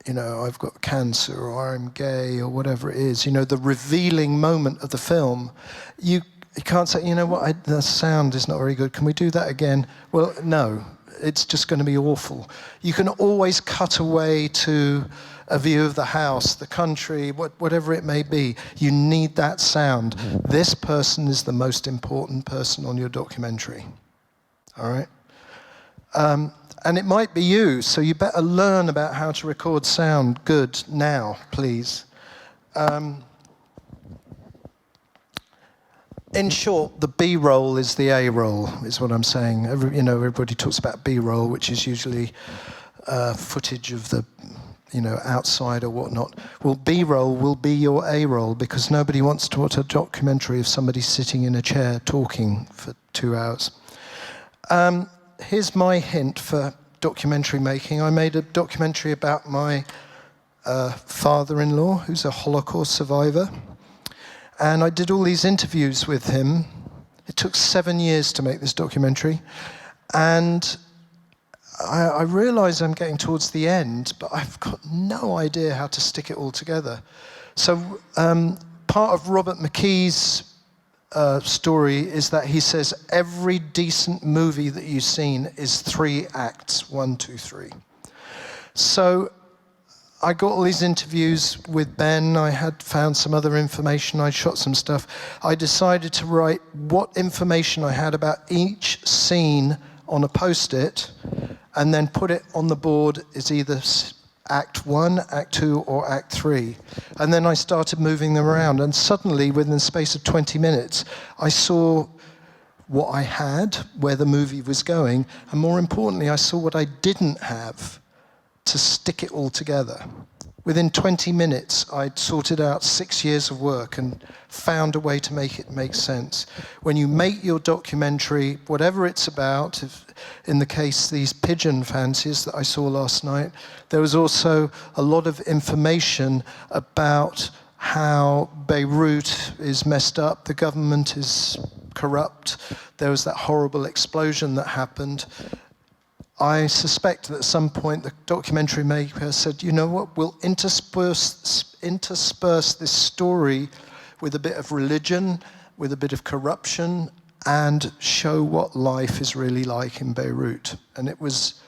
you know, I've got cancer, or I'm gay, or whatever it is, you know, the revealing moment of the film, you can't say, you know what, the sound is not very good. Can we do that again? Well, no. It's just going to be awful. You can always cut away to a view of the house, the country, whatever it may be. You need that sound. This person is the most important person on your documentary. All right? And it might be you, so you better learn about how to record sound good now, please. In short, the B-roll is the A-roll, is what I'm saying. Everybody talks about B-roll, which is usually footage of the, you know, outside or whatnot. Well, B-roll will be your A-roll, because nobody wants to watch a documentary of somebody sitting in a chair talking for 2 hours. Here's my hint for documentary making. I made a documentary about my father-in-law, who's a Holocaust survivor. And I did all these interviews with him. It took 7 years to make this documentary. And I realize I'm getting towards the end, but I've got no idea how to stick it all together. So part of Robert McKee's story is that he says every decent movie that you've seen is 3 acts, 1, 2, 3. So I got all these interviews with Ben. I had found some other information. I shot some stuff. I decided to write what information I had about each scene on a Post-it, and then put it on the board as either Act 1, Act 2, or Act 3. And then I started moving them around, and suddenly, within the space of 20 minutes, I saw what I had, where the movie was going, and more importantly, I saw what I didn't have to stick it all together. Within 20 minutes, I'd sorted out 6 years of work and found a way to make it make sense. When you make your documentary, whatever it's about, in the case these pigeon fancies that I saw last night, there was also a lot of information about how Beirut is messed up, the government is corrupt, there was that horrible explosion that happened. I suspect that at some point the documentary maker said, you know what, we'll intersperse this story with a bit of religion, with a bit of corruption, and show what life is really like in Beirut. And it was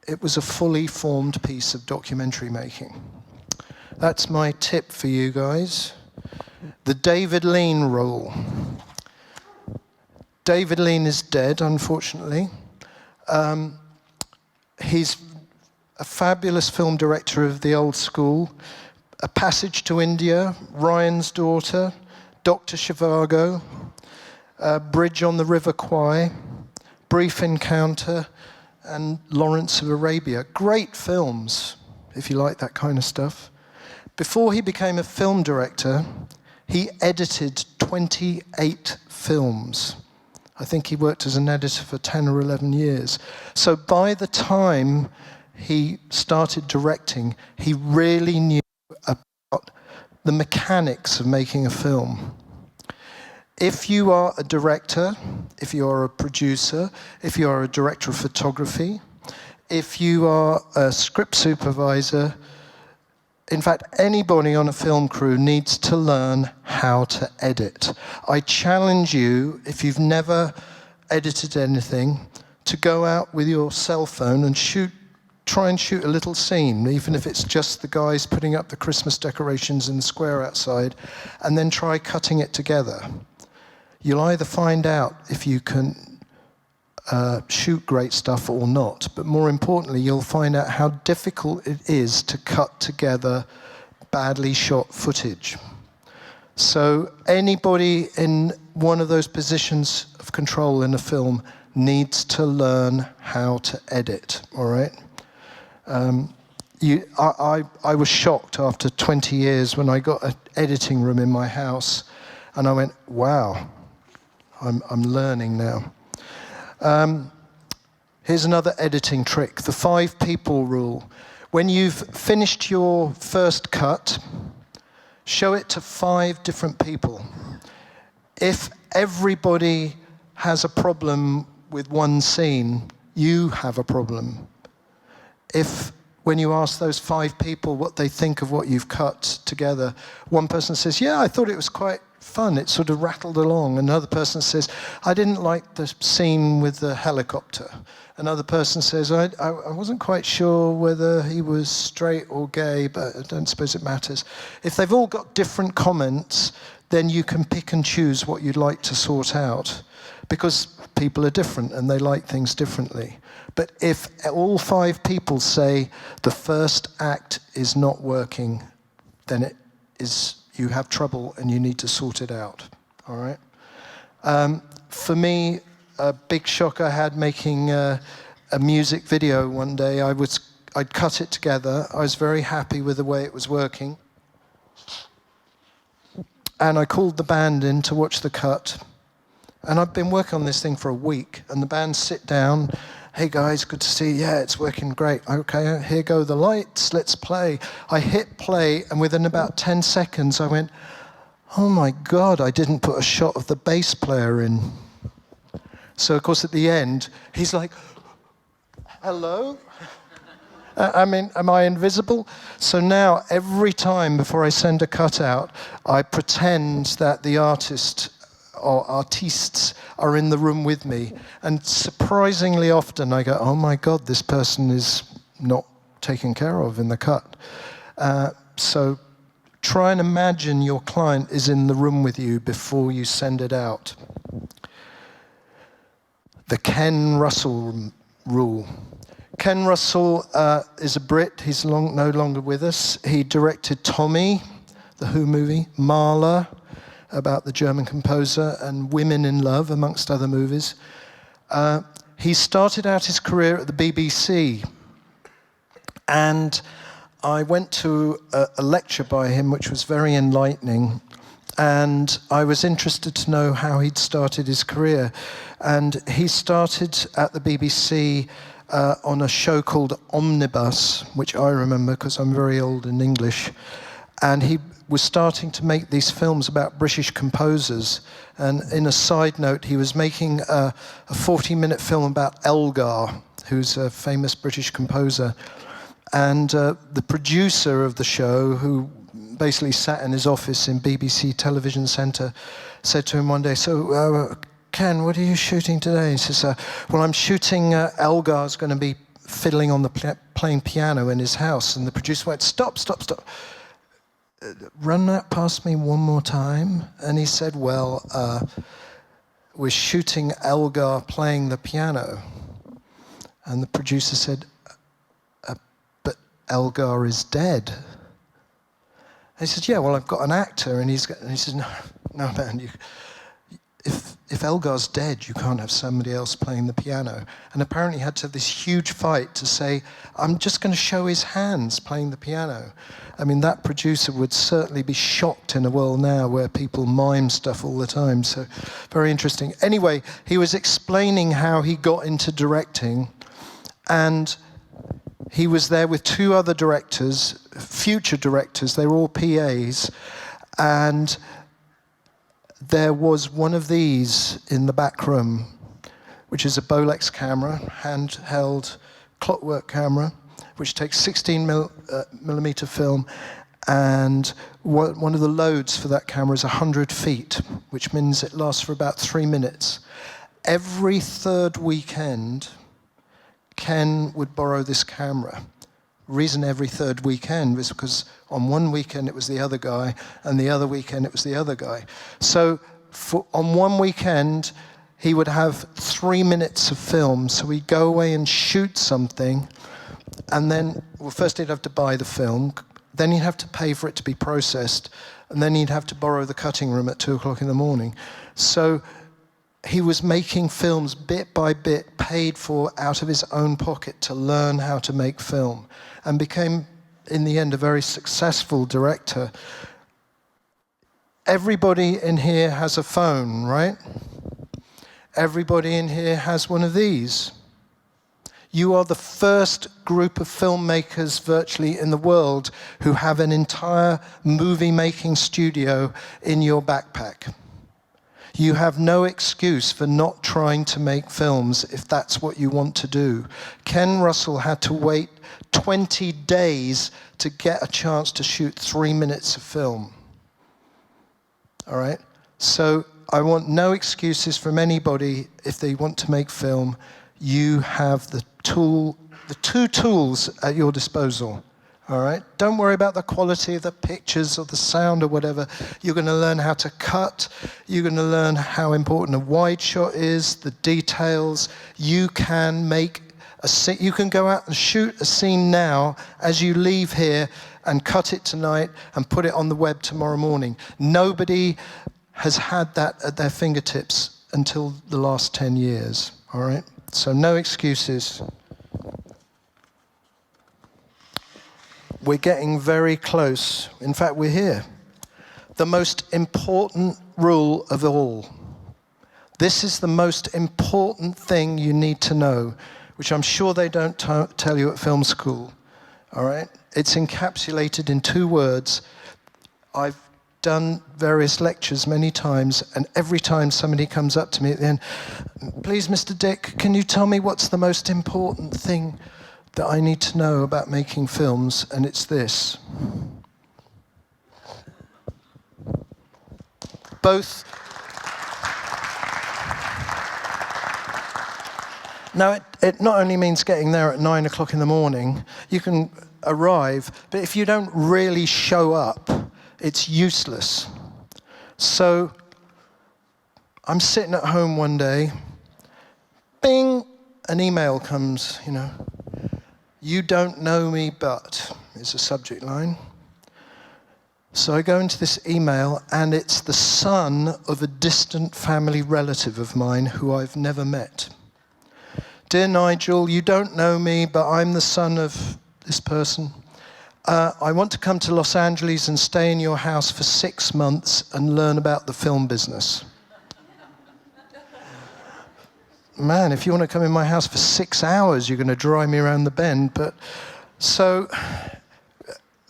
a fully formed piece of documentary making. That's my tip for you guys. The David Lean rule. David Lean is dead, unfortunately. He's a fabulous film director of the old school. A Passage to India, Ryan's Daughter, Dr. Zhivago, Bridge on the River Kwai, Brief Encounter, and Lawrence of Arabia. Great films, if you like that kind of stuff. Before he became a film director, he edited 28 films. I think he worked as an editor for 10 or 11 years. So by the time he started directing, he really knew about the mechanics of making a film. If you are a director, if you are a producer, if you are a director of photography, if you are a script supervisor, in fact, anybody on a film crew needs to learn how to edit. I challenge you, if you've never edited anything, to go out with your cell phone and try and shoot a little scene, even if it's just the guys putting up the Christmas decorations in the square outside, and then try cutting it together. You'll either find out if you can shoot great stuff or not, but more importantly, you'll find out how difficult it is to cut together badly shot footage. So anybody in one of those positions of control in a film needs to learn how to edit, all right? I was shocked after 20 years when I got an editing room in my house, and I went, wow, I'm learning now. Here's another editing trick, the 5 people rule. When you've finished your first cut, show it to 5 different people. If everybody has a problem with one scene, you have a problem. If when you ask those 5 people what they think of what you've cut together, one person says, yeah, I thought it was quite fun, it sort of rattled along. Another person says, I didn't like the scene with the helicopter. Another person says, I wasn't quite sure whether he was straight or gay, but I don't suppose it matters. If they've all got different comments, then you can pick and choose what you'd like to sort out, because people are different and they like things differently. But if all 5 people say the first act is not working, then it is, you have trouble and you need to sort it out, all right? For me, a big shock I had making a music video one day. I'd cut it together. I was very happy with the way it was working. And I called the band in to watch the cut. And I've been working on this thing for a week, and the band sit down. Hey guys, good to see you. Yeah, it's working great. Okay, here go the lights, let's play. I hit play, and within about 10 seconds I went, oh my God, I didn't put a shot of the bass player in. So of course at the end, he's like, hello? I mean, am I invisible? So now every time before I send a cut out, I pretend that the artist or artistes are in the room with me. And surprisingly often I go, oh my God, this person is not taken care of in the cut. So try and imagine your client is in the room with you before you send it out. The Ken Russell rule. Ken Russell is a Brit. He's no longer with us. He directed Tommy, the Who movie, Mahler, about the German composer, and Women in Love, amongst other movies. He started out his career at the BBC, and I went to a lecture by him, which was very enlightening, and I was interested to know how he'd started his career. And he started at the BBC on a show called Omnibus, which I remember because I'm very old in English. And he was starting to make these films about British composers. And in a side note, he was making a 40-minute film about Elgar, who's a famous British composer. And the producer of the show, who basically sat in his office in BBC Television Centre, said to him one day, "So, Ken, what are you shooting today?" He says, "Well, I'm shooting Elgar's going to be fiddling on the playing piano in his house." And the producer went, "Stop, stop, stop. Run that past me one more time." And he said, "Well, we're shooting Elgar playing the piano." And the producer said, "But Elgar is dead." And he said, "Yeah, well, I've got an actor." And he said, no, man, if Elgar's dead, you can't have somebody else playing the piano." And apparently he had to have this huge fight to say, "I'm just going to show his hands playing the piano." I mean, that producer would certainly be shocked in a world now where people mime stuff all the time. So very interesting. Anyway, he was explaining how he got into directing, and he was there with two other directors, future directors. They were all PAs, and there was one of these in the back room, which is a Bolex camera, handheld clockwork camera, which takes 16 millimeter film, and one of the loads for that camera is 100 feet, which means it lasts for about 3 minutes. Every third weekend, Ken would borrow this camera. The reason every third weekend was because on one weekend it was the other guy, and the other weekend it was the other guy. So on one weekend, he would have 3 minutes of film, so he'd go away and shoot something, and then, well, first he'd have to buy the film, then he'd have to pay for it to be processed, and then he'd have to borrow the cutting room at 2 o'clock in the morning. So he was making films bit by bit, paid for out of his own pocket to learn how to make film, and became, in the end, a very successful director. Everybody in here has a phone, right? Everybody in here has one of these. You are the first group of filmmakers virtually in the world who have an entire movie-making studio in your backpack. You have no excuse for not trying to make films if that's what you want to do. Ken Russell had to wait 20 days to get a chance to shoot 3 minutes of film. All right? So I want no excuses from anybody if they want to make film. You have the two tools at your disposal. All right? Don't worry about the quality of the pictures or the sound or whatever. You're going to learn how to cut. You're going to learn how important a wide shot is, the details. You can make a scene. You can go out and shoot a scene now as you leave here and cut it tonight and put it on the web tomorrow morning. Nobody has had that at their fingertips until the last 10 years. All right? So no excuses. We're getting very close. In fact, we're here. The most important rule of all. This is the most important thing you need to know, which I'm sure they don't tell you at film school. All right? It's encapsulated in 2 words. I've done various lectures many times, and every time somebody comes up to me at the end, "Please, Mr. Dick, can you tell me what's the most important thing that I need to know about making films?" And it's this. Both. Now, it not only means getting there at 9 o'clock in the morning, you can arrive, but if you don't really show up, it's useless. So I'm sitting at home one day, bing, an email comes, you know. "You don't know me, but," is the subject line. So I go into this email, and it's the son of a distant family relative of mine who I've never met. "Dear Nigel, you don't know me, but I'm the son of this person. I want to come to Los Angeles and stay in your house for 6 months and learn about the film business. Man, if you want to come in my house for 6 hours, you're going to drive me around the bend. But so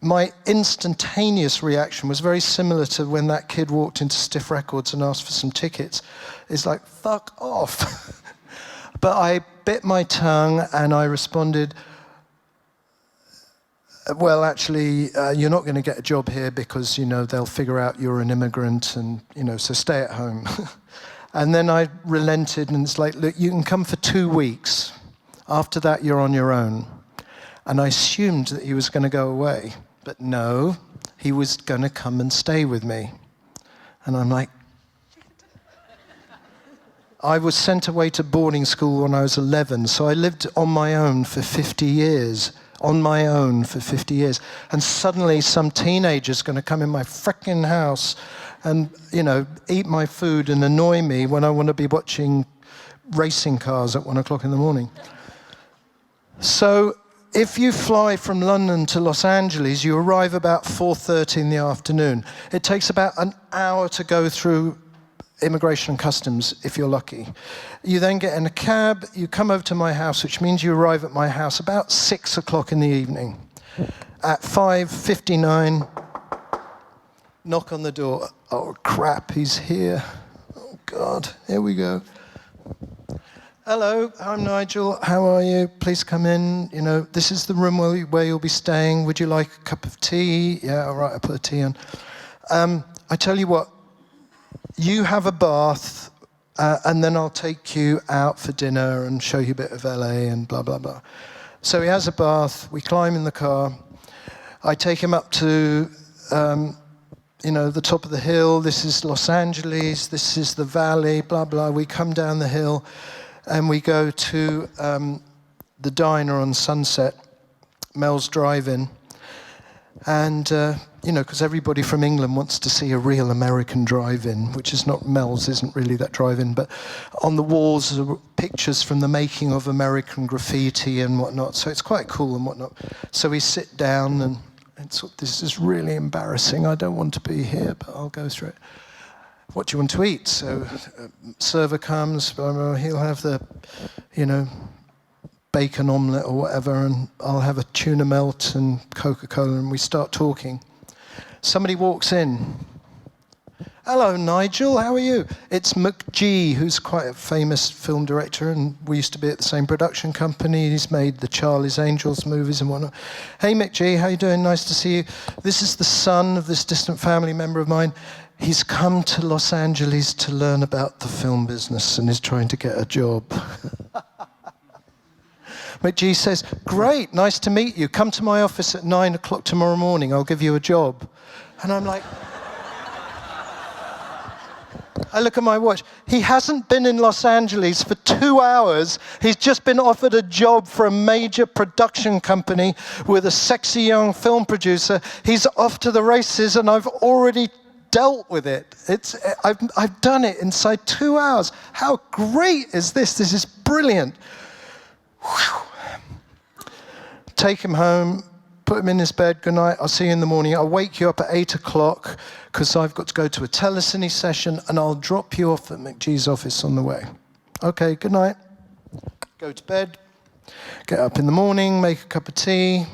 my instantaneous reaction was very similar to when that kid walked into Stiff Records and asked for some tickets. It's like, fuck off. But I bit my tongue and I responded, well, actually, you're not going to get a job here because, they'll figure out you're an immigrant and, so stay at home. And then I relented and it's like, look, you can come for 2 weeks. After that, you're on your own. And I assumed that he was going to go away. But no, he was going to come and stay with me. And I'm like, I was sent away to boarding school when I was 11, so I lived on my own for 50 years. On my own for 50 years. And suddenly some teenager's going to come in my frickin' house and, eat my food and annoy me when I want to be watching racing cars at 1 o'clock in the morning. So if you fly from London to Los Angeles, you arrive about 4:30 in the afternoon. It takes about an hour to go through immigration and customs, if you're lucky. You then get in a cab, you come over to my house, which means you arrive at my house about 6 o'clock in the evening. At 5:59, knock on the door. Oh, crap, he's here. Oh, God, here we go. Hello, I'm Nigel. How are you? Please come in. This is the room where you'll be staying. Would you like a cup of tea? Yeah, all right, I'll put the tea on. I tell you what, you have a bath, and then I'll take you out for dinner and show you a bit of LA and blah, blah, blah. So he has a bath. We climb in the car. I take him up to, the top of the hill. This is Los Angeles. This is the valley, blah, blah. We come down the hill, and we go to the diner on Sunset, Mel's Drive-In. And, because everybody from England wants to see a real American drive-in, which is not Mel's, isn't really that drive-in, but on the walls are pictures from the making of American graffiti and whatnot, so it's quite cool and whatnot. So we sit down and this is really embarrassing, I don't want to be here, but I'll go through it. What do you want to eat? So server comes, he'll have the, bacon omelette or whatever, and I'll have a tuna melt and Coca-Cola, and we start talking. Somebody walks in. Hello, Nigel, how are you? It's McG, who's quite a famous film director, and we used to be at the same production company. He's made the Charlie's Angels movies and whatnot. Hey, McG, how you doing? Nice to see you. This is the son of this distant family member of mine. He's come to Los Angeles to learn about the film business and is trying to get a job. McG says, great, nice to meet you. Come to my office at 9 o'clock tomorrow morning. I'll give you a job. And I'm like, I look at my watch. He hasn't been in Los Angeles for 2 hours. He's just been offered a job for a major production company with a sexy young film producer. He's off to the races, and I've already dealt with it. I've done it inside 2 hours. How great is this? This is brilliant. Whew. Take him home, put him in his bed. Good night, I'll see you in the morning. I'll wake you up at 8 o'clock because I've got to go to a telecine session, and I'll drop you off at McG's office on the way. Okay, good night. Go to bed, get up in the morning, make a cup of tea.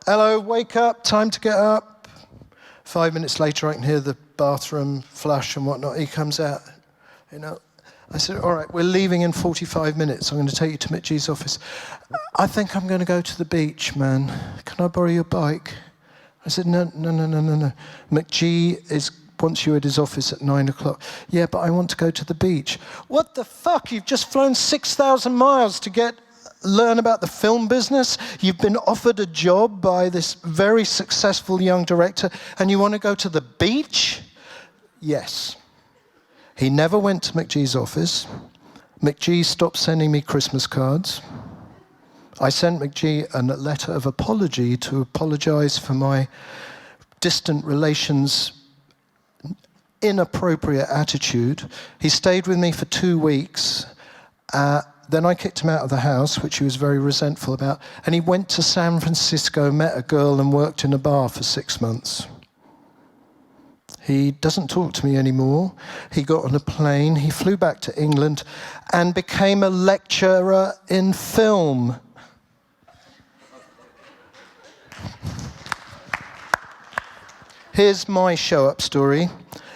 Hello, wake up, time to get up. 5 minutes later, I can hear the bathroom flush and whatnot. He comes out, I said, all right, we're leaving in 45 minutes. I'm going to take you to McG's office. I think I'm going to go to the beach, man. Can I borrow your bike? I said, no. McG wants you at his office at 9 o'clock. Yeah, but I want to go to the beach. What the fuck? You've just flown 6,000 miles to learn about the film business. You've been offered a job by this very successful young director, and you want to go to the beach? Yes. He never went to McG's office. McG stopped sending me Christmas cards. I sent McG a letter of apology to apologize for my distant relations' inappropriate attitude. He stayed with me for 2 weeks, Then I kicked him out of the house, which he was very resentful about. And he went to San Francisco, met a girl, and worked in a bar for 6 months. He doesn't talk to me anymore. He got on a plane, he flew back to England, and became a lecturer in film. Here's my show-up story.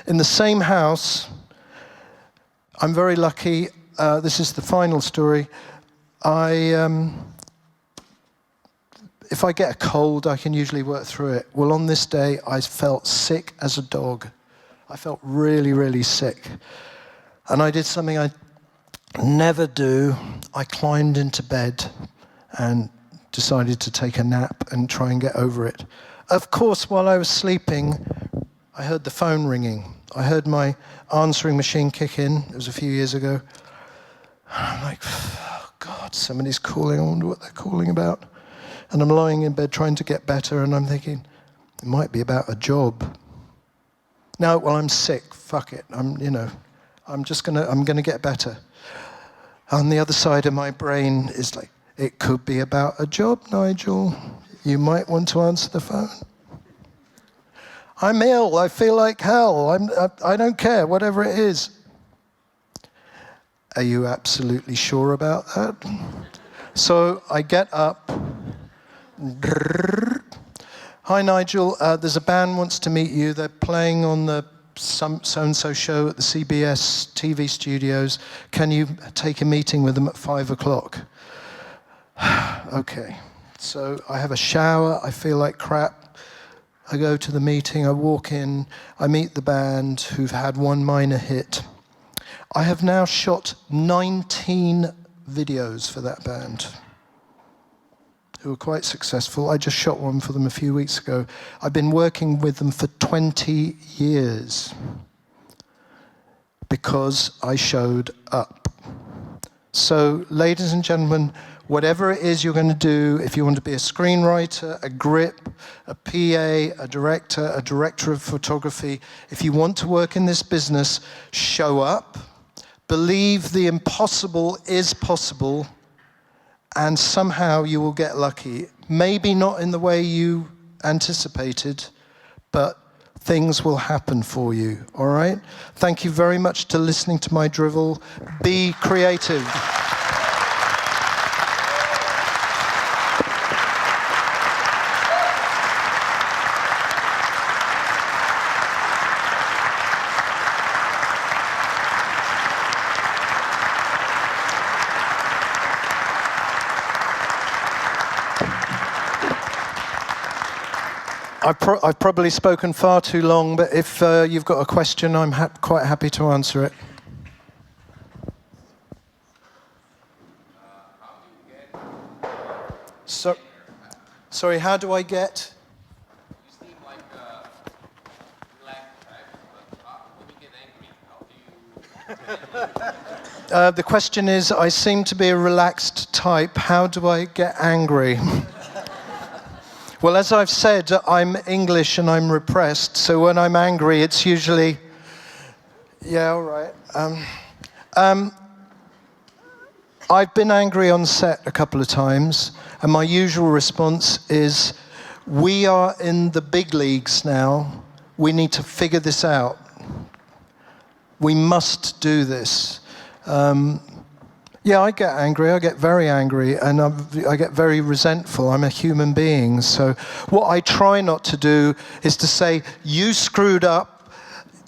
In the same house, I'm very lucky. This is the final story. If I get a cold, I can usually work through it. Well, on this day, I felt sick as a dog. I felt really, really sick. And I did something I never do. I climbed into bed and decided to take a nap and try and get over it. Of course, while I was sleeping, I heard the phone ringing. I heard my answering machine kick in. It was a few years ago. I'm like, oh God, somebody's calling. I wonder what they're calling about. And I'm lying in bed trying to get better, and I'm thinking, it might be about a job. No, well, I'm sick. Fuck it. I'm gonna get better. On the other side of my brain is like, it could be about a job, Nigel. You might want to answer the phone. I'm ill. I feel like hell. I don't care, whatever it is. Are you absolutely sure about that? So I get up. Hi, Nigel. There's a band wants to meet you. They're playing on the so-and-so show at the CBS TV studios. Can you take a meeting with them at 5 o'clock? Okay. So I have a shower. I feel like crap. I go to the meeting. I walk in. I meet the band who've had one minor hit. I have now shot 19 videos for that band, who are quite successful. I just shot one for them a few weeks ago. I've been working with them for 20 years because I showed up. So, ladies and gentlemen, whatever it is you're going to do, if you want to be a screenwriter, a grip, a PA, a director of photography, if you want to work in this business, show up, believe the impossible is possible, and somehow you will get lucky. Maybe not in the way you anticipated, but things will happen for you, all right? Thank you very much for listening to my drivel. Be creative. I've probably spoken far too long, but if you've got a question, I'm quite happy to answer it. Sorry, how do I get? You seem like a relaxed type, but when you get angry, how do you... The question is, I seem to be a relaxed type. How do I get angry? Well, as I've said, I'm English and I'm repressed, so when I'm angry, it's usually, yeah, all right. I've been angry on set a couple of times, and my usual response is, we are in the big leagues now. We need to figure this out. We must do this. Yeah, I get angry. I get very angry, and I get very resentful. I'm a human being. So what I try not to do is to say, you screwed up,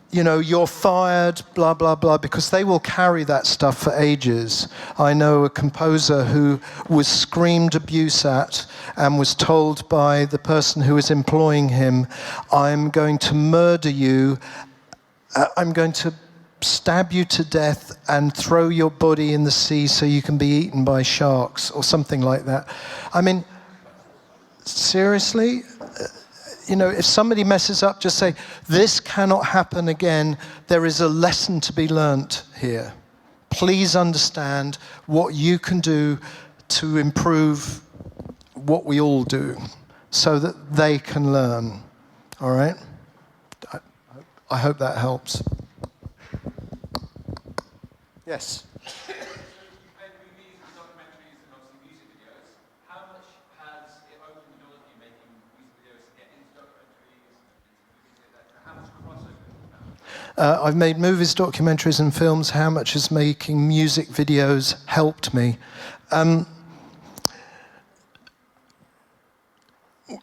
you know, you're fired, blah, blah, blah, because they will carry that stuff for ages. I know a composer who was screamed abuse at and was told by the person who was employing him, I'm going to murder you, I'm going to stab you to death and throw your body in the sea so you can be eaten by sharks, or something like that. I mean, seriously? You know, if somebody messes up, just say, this cannot happen again. There is a lesson to be learnt here. Please understand what you can do to improve what we all do so that they can learn. All right? I hope that helps. Yes. You've had movies I've made movies, documentaries, and films. How much has making music videos helped me?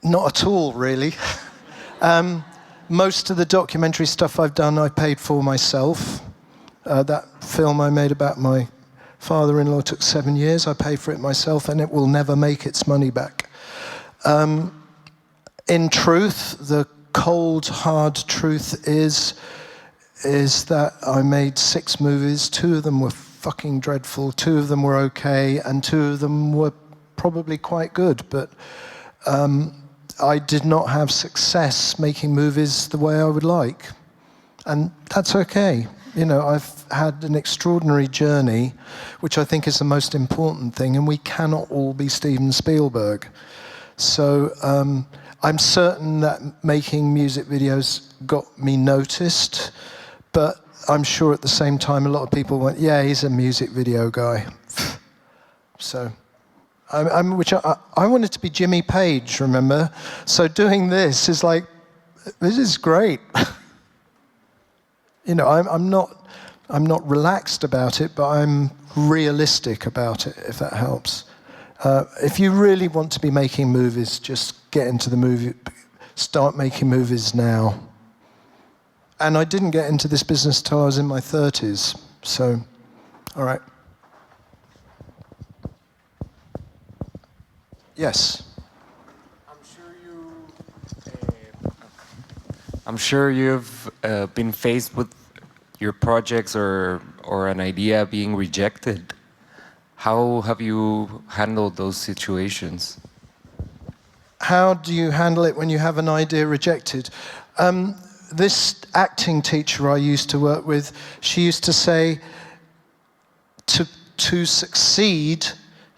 Not at all, really. Most of the documentary stuff I've done, I paid for myself. That film I made about my father-in-law took 7 years. I paid for it myself, and it will never make its money back. In truth, the cold, hard truth is that I made 6 movies. 2 of them were fucking dreadful, 2 of them were okay, and 2 of them were probably quite good. But I did not have success making movies the way I would like. And that's okay. You know, I've had an extraordinary journey, which I think is the most important thing, and we cannot all be Steven Spielberg. So I'm certain that making music videos got me noticed, but I'm sure at the same time a lot of people went, yeah, he's a music video guy. So, I wanted to be Jimmy Page, remember? So doing this is like, this is great. You know, I'm not relaxed about it, but I'm realistic about it, if that helps. If you really want to be making movies, just get into the movie, start making movies now. And I didn't get into this business till I was in my 30s, so, all right. Yes? I'm sure you've been faced with your projects or an idea being rejected. How have you handled those situations? How do you handle it when you have an idea rejected? This acting teacher I used to work with, she used to say, to succeed,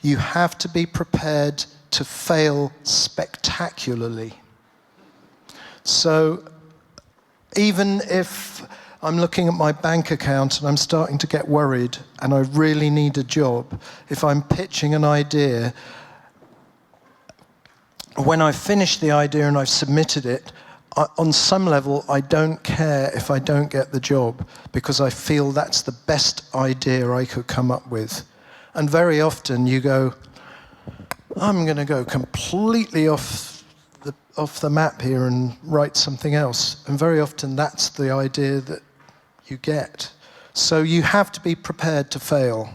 you have to be prepared to fail spectacularly. So even if I'm looking at my bank account and I'm starting to get worried and I really need a job, if I'm pitching an idea, when I finish the idea and I've submitted it, on some level I don't care if I don't get the job, because I feel that's the best idea I could come up with. And very often you go, I'm going to go completely off the map here and write something else. And very often that's the idea that you get. So you have to be prepared to fail.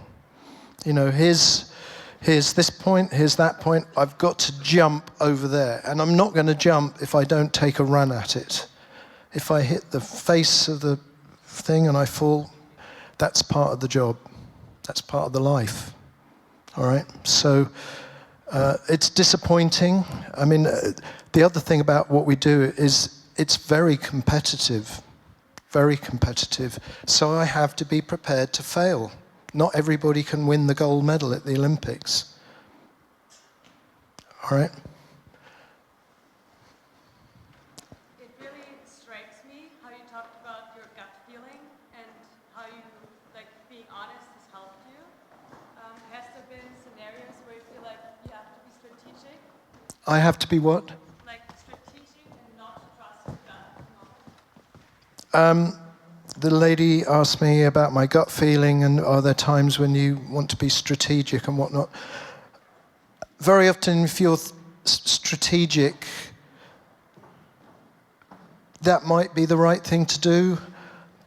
You know, here's this point, here's that point, I've got to jump over there. And I'm not going to jump if I don't take a run at it. If I hit the face of the thing and I fall, that's part of the job. That's part of the life. All right? So it's disappointing. I mean, the other thing about what we do is it's very competitive. Very competitive. So I have to be prepared to fail. Not everybody can win the gold medal at the Olympics. All right? It really strikes me how you talked about your gut feeling and how you, like, being honest has helped you. Has there been scenarios where you feel like you have to be strategic? I have to be what? Like strategic and not trust your gut. The lady asked me about my gut feeling and are there times when you want to be strategic and whatnot. Very often if you're strategic, that might be the right thing to do,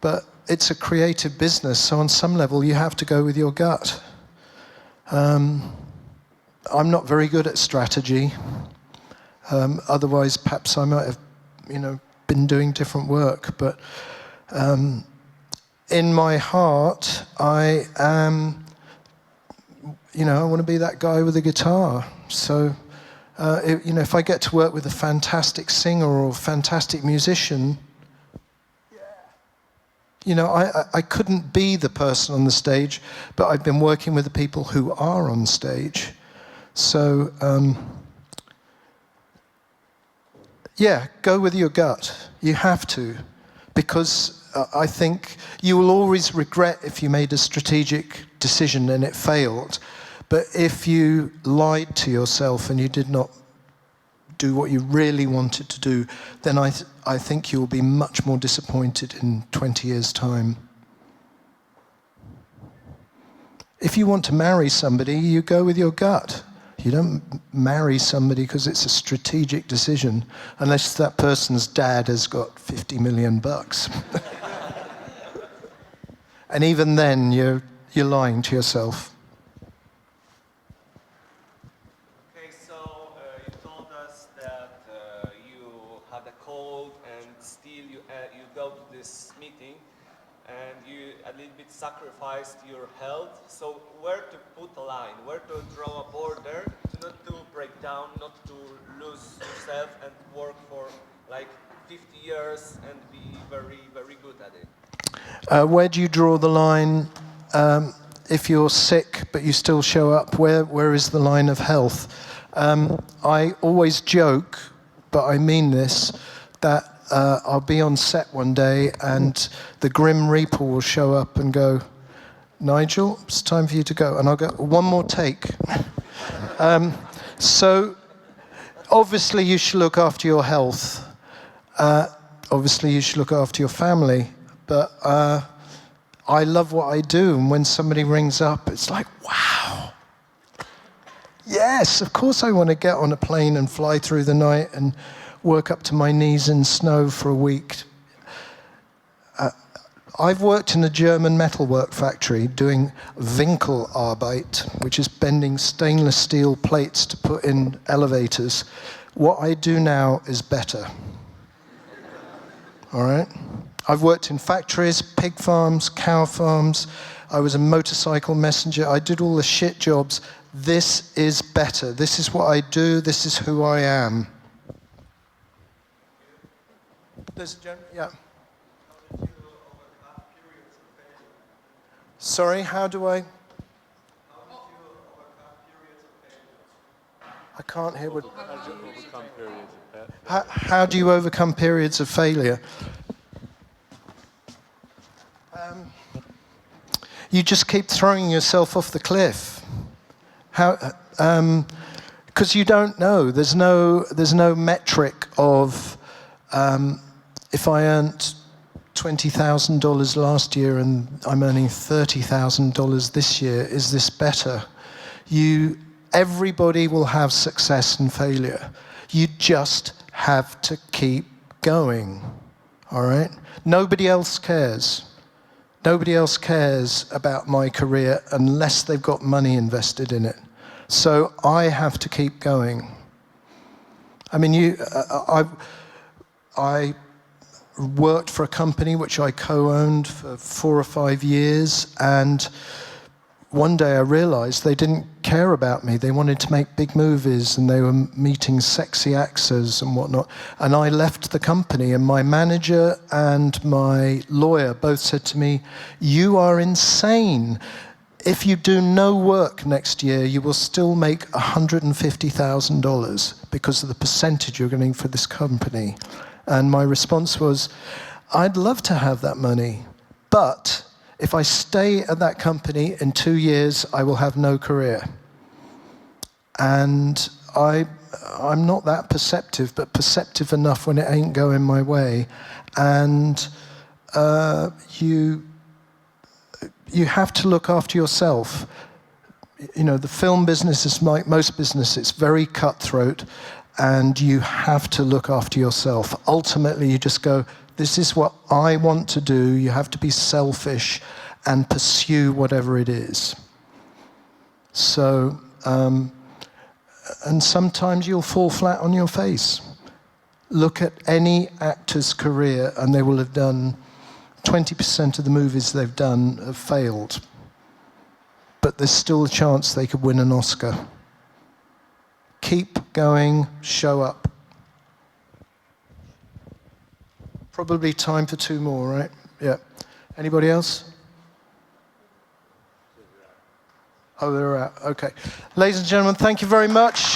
but it's a creative business, so on some level you have to go with your gut. I'm not very good at strategy. Otherwise perhaps I might have, been doing different work, but in my heart, I am, I want to be that guy with a guitar. So, if I get to work with a fantastic singer or a fantastic musician, I couldn't be the person on the stage, but I've been working with the people who are on stage. So, go with your gut. You have to. Because I think you will always regret if you made a strategic decision and it failed. But if you lied to yourself and you did not do what you really wanted to do, then I think you'll be much more disappointed in 20 years' time. If you want to marry somebody, you go with your gut. You don't marry somebody because it's a strategic decision, unless that person's dad has got 50 million bucks. And even then, you're lying to yourself. Okay, so you told us that you had a cold and still you go to this meeting and you a little bit sacrificed your health. So where to put a line, where to draw a border, not to break down, not to lose yourself and work for like 50 years and be very, very good at it? Where do you draw the line if you're sick but you still show up? Where is the line of health? I always joke, but I mean this, that I'll be on set one day and the Grim Reaper will show up and go, Nigel, it's time for you to go. And I'll go, one more take. So obviously you should look after your health. Obviously you should look after your family. But I love what I do, and when somebody rings up, it's like, wow. Yes, of course I want to get on a plane and fly through the night and work up to my knees in snow for a week. I've worked in a German metalwork factory doing Winkelarbeit, which is bending stainless steel plates to put in elevators. What I do now is better. All right? I've worked in factories, pig farms, cow farms. I was a motorcycle messenger. I did all the shit jobs. This is better. This is what I do. This is who I am. Yeah. Sorry, how do I? I can't hear what. How do you overcome periods of failure? You just keep throwing yourself off the cliff. How? Because you don't know. There's no metric of if I earned $20,000 last year and I'm earning $30,000 this year. Is this better? Everybody will have success and failure. You just have to keep going. All right? Nobody else cares. Nobody else cares about my career unless they've got money invested in it. So I have to keep going. I mean, I worked for a company which I co-owned for 4 or 5 years, and one day I realized they didn't care about me. They wanted to make big movies and they were meeting sexy actors and whatnot. And I left the company, and my manager and my lawyer both said to me, "You are insane. If you do no work next year, you will still make $150,000 because of the percentage you're getting for this company." And my response was, I'd love to have that money, but if I stay at that company in 2 years, I will have no career. And I'm not that perceptive, but perceptive enough when it ain't going my way. And you have to look after yourself. You know, the film business is like most business, it's very cutthroat, and you have to look after yourself. Ultimately, you just go, this is what I want to do. You have to be selfish and pursue whatever it is. So, and sometimes you'll fall flat on your face. Look at any actor's career and they will have done 20% of the movies they've done have failed. But there's still a chance they could win an Oscar. Keep going, show up. Probably time for 2 more, right? Yeah. Anybody else? Oh, they're out. Okay. Ladies and gentlemen, thank you very much.